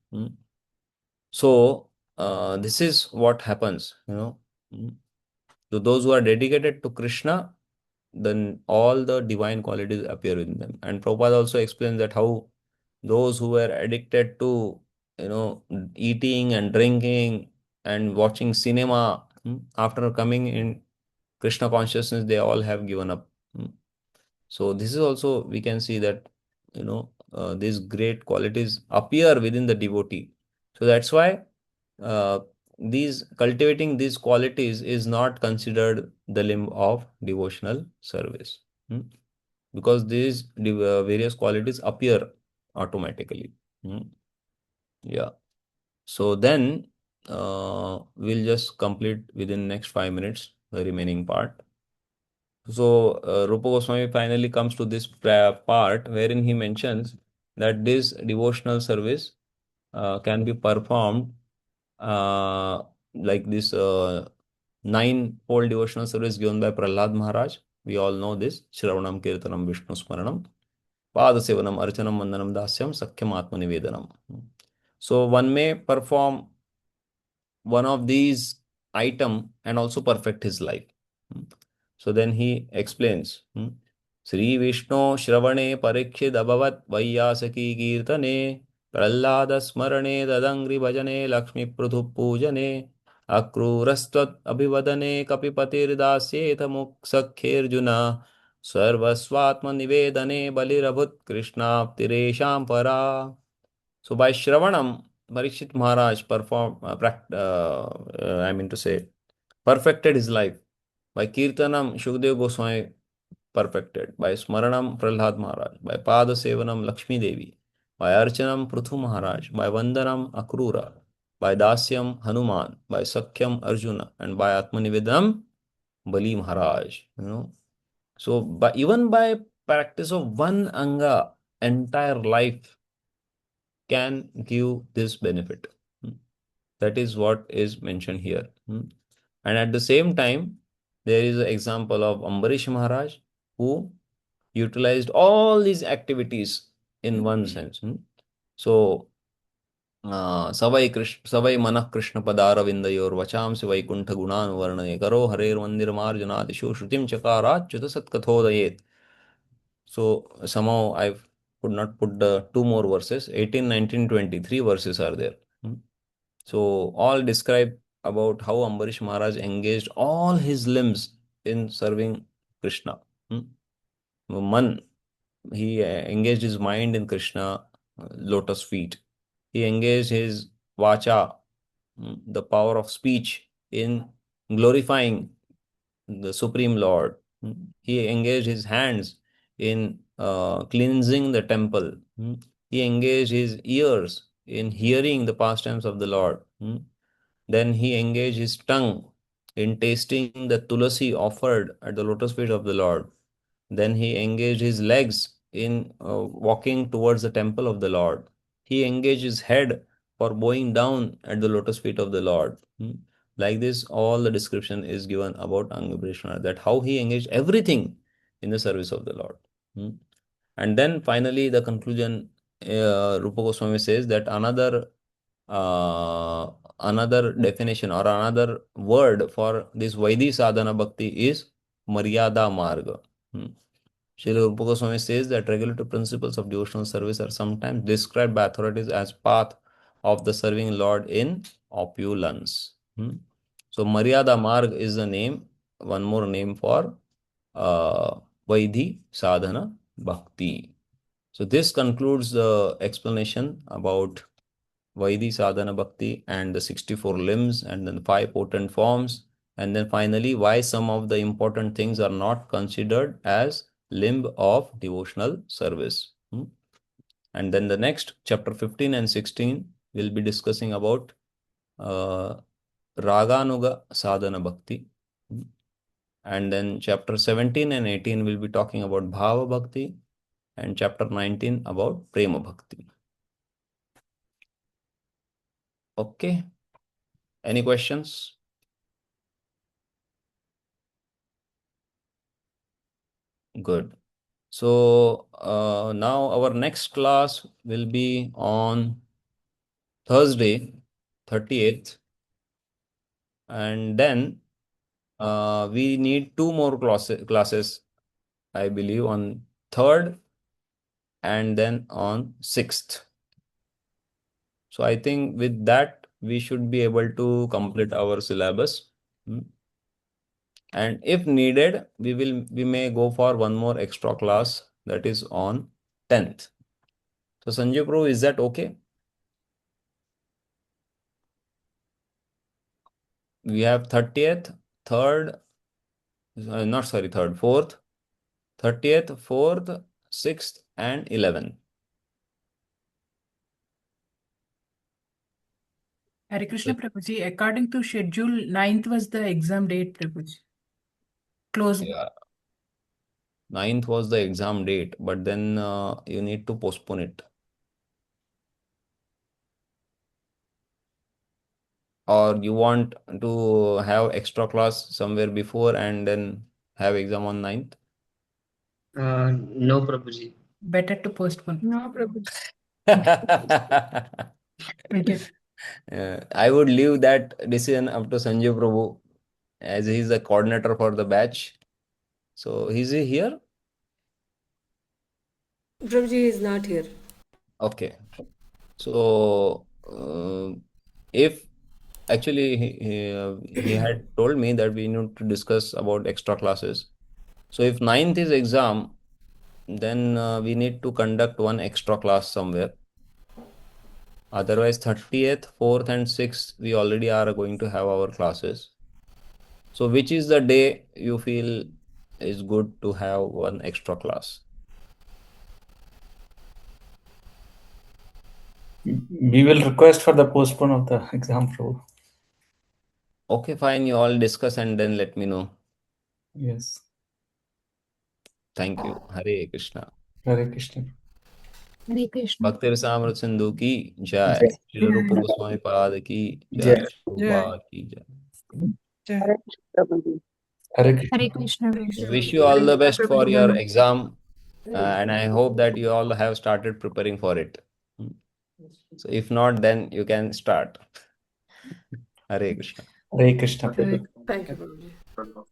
So this is what happens, to those who are dedicated to Krishna, then all the divine qualities appear in them. And Prabhupada also explains that how those who were addicted to, eating and drinking and watching cinema, after coming in Krishna consciousness, they all have given up. So this is also, we can see that, these great qualities appear within the devotee. So that's why uh, these cultivating these qualities is not considered the limb of devotional service. Because these various qualities appear automatically. Yeah. So then we'll just complete within next 5 minutes the remaining part. So Rupa Goswami finally comes to this part wherein he mentions that this devotional service can be performed like this nine-fold devotional service given by Prahlad Maharaj. We all know this. Shravanam, Kirtanam, Vishnu Smaranam, Padasevanam, Archanam, Vandanam, Dasyam, Sakhyam, Atmanivedanam. So one may perform one of these item and also perfect his life. So then he explains. Sri Vishnu Shravane Parikshid Abhavat Vaiyasaki Kirtane Prahlada Smarane Dadangri Bhajane Lakshmi Pradhu Pujane Akrurastvat Abhivadane Kapipatir Dasyeta Muksakhirjuna Sarvaswatma Nivedane Balirabhut Krishna Tiresham Para. So by Shravanam, Parikshit Maharaj I mean to say, perfected his life. By Kirtanam, Shukdev Goswami perfected. By Smaranam, Prahlad Maharaj. By Pada Sevanam, Lakshmi Devi. By Archanam, Pruthu Maharaj. By Vandanam, Akrura. By Dasyam, Hanuman. By Sakhyam, Arjuna. And by Atmanivedam, Bali Maharaj. So even by practice of one anga, entire life can give this benefit. That is what is mentioned here. And at the same time, there is an example of Ambarish Maharaj who utilized all these activities in one sense. So, Savai Manah Krishna Padara Vindayor Vachamsi Vaikuntha Gunan Varnane Karo Harer Mandir Marjanadishu Shrutim Chakarat Chuta Satkathodayet. So somehow I could not put the two more verses. 18, 19, 20. Three verses are there. So all describe about how Ambarish Maharaj engaged all his limbs in serving Krishna. He engaged his mind in Krishna, lotus feet. He engaged his vacha, the power of speech, in glorifying the Supreme Lord. He engaged his hands in cleansing the temple. He engaged his ears in hearing the pastimes of the Lord. Then he engaged his tongue in tasting the tulasi offered at the lotus feet of the Lord. Then he engaged his legs in walking towards the temple of the Lord. He engaged his head for bowing down at the lotus feet of the Lord. Like this, all the description is given about Anga that how he engaged everything in the service of the Lord. And then finally, the conclusion, Rupa Goswami says that another definition or another word for this Vaidhi sadhana bhakti is Maryada Marga. Srila Rupa Goswami says that regulative principles of devotional service are sometimes described by authorities as path of the serving Lord in opulence. So Maryada Marg is the name, one more name for Vaidhi Sadhana Bhakti. So this concludes the explanation about Vaidhi Sadhana Bhakti and the 64 limbs and then 5 potent forms. And then finally, why some of the important things are not considered as limb of devotional service. And then the next chapter 15 and 16 will be discussing about Raganuga Sadhana Bhakti. And then chapter 17 and 18 will be talking about Bhava Bhakti and chapter 19 about Prema Bhakti. Okay. Any questions? Good. So now our next class will be on Thursday, 38th. And then we need 2 more classes, I believe, on 3rd and then on 6th. So I think with that, we should be able to complete our syllabus. And if needed, we may go for one more extra class, that is on 10th. So Sanjay Prabhu, is that okay? We have 30th, 3rd, not sorry, 3rd, 4th, 30th, 4th, 6th, and 11th. Hare Krishna Prabhuji, according to schedule, 9th was the exam date, Prabhuji. Close. Yeah. 9th was the exam date, but then you need to postpone it. Or you want to have extra class somewhere before and then have exam on 9th? No, Prabhuji. Better to postpone. No, Prabhu. Okay. I would leave that decision up to Sanjay Prabhu, as he is the coordinator for the batch. So is he here? Prabhuji is not here. Okay. So if actually he had told me that we need to discuss about extra classes. So if 9th is exam, then we need to conduct one extra class somewhere. Otherwise 30th, 4th and 6th, we already are going to have our classes. So which is the day you feel is good to have one extra class? We will request for the postpone of the exam, Prabhu. Okay, fine. You all discuss and then let me know. Yes. Thank you. Hare Krishna. Hare Krishna. Hare Krishna. Bhakti Rasamrita Sindhu ki jai. Jai. Srila Prabhupada Swami Prabhupada ki Jai. jai. Prabhupada ki jai. Jai. Hare Krishna, Prabhuji. Hare Krishna. Hare Krishna. So wish you all the best for your exam, and I hope that you all have started preparing for it. So if not, then you can start. Hare Krishna. Hare Krishna. Thank you, Prabhuji.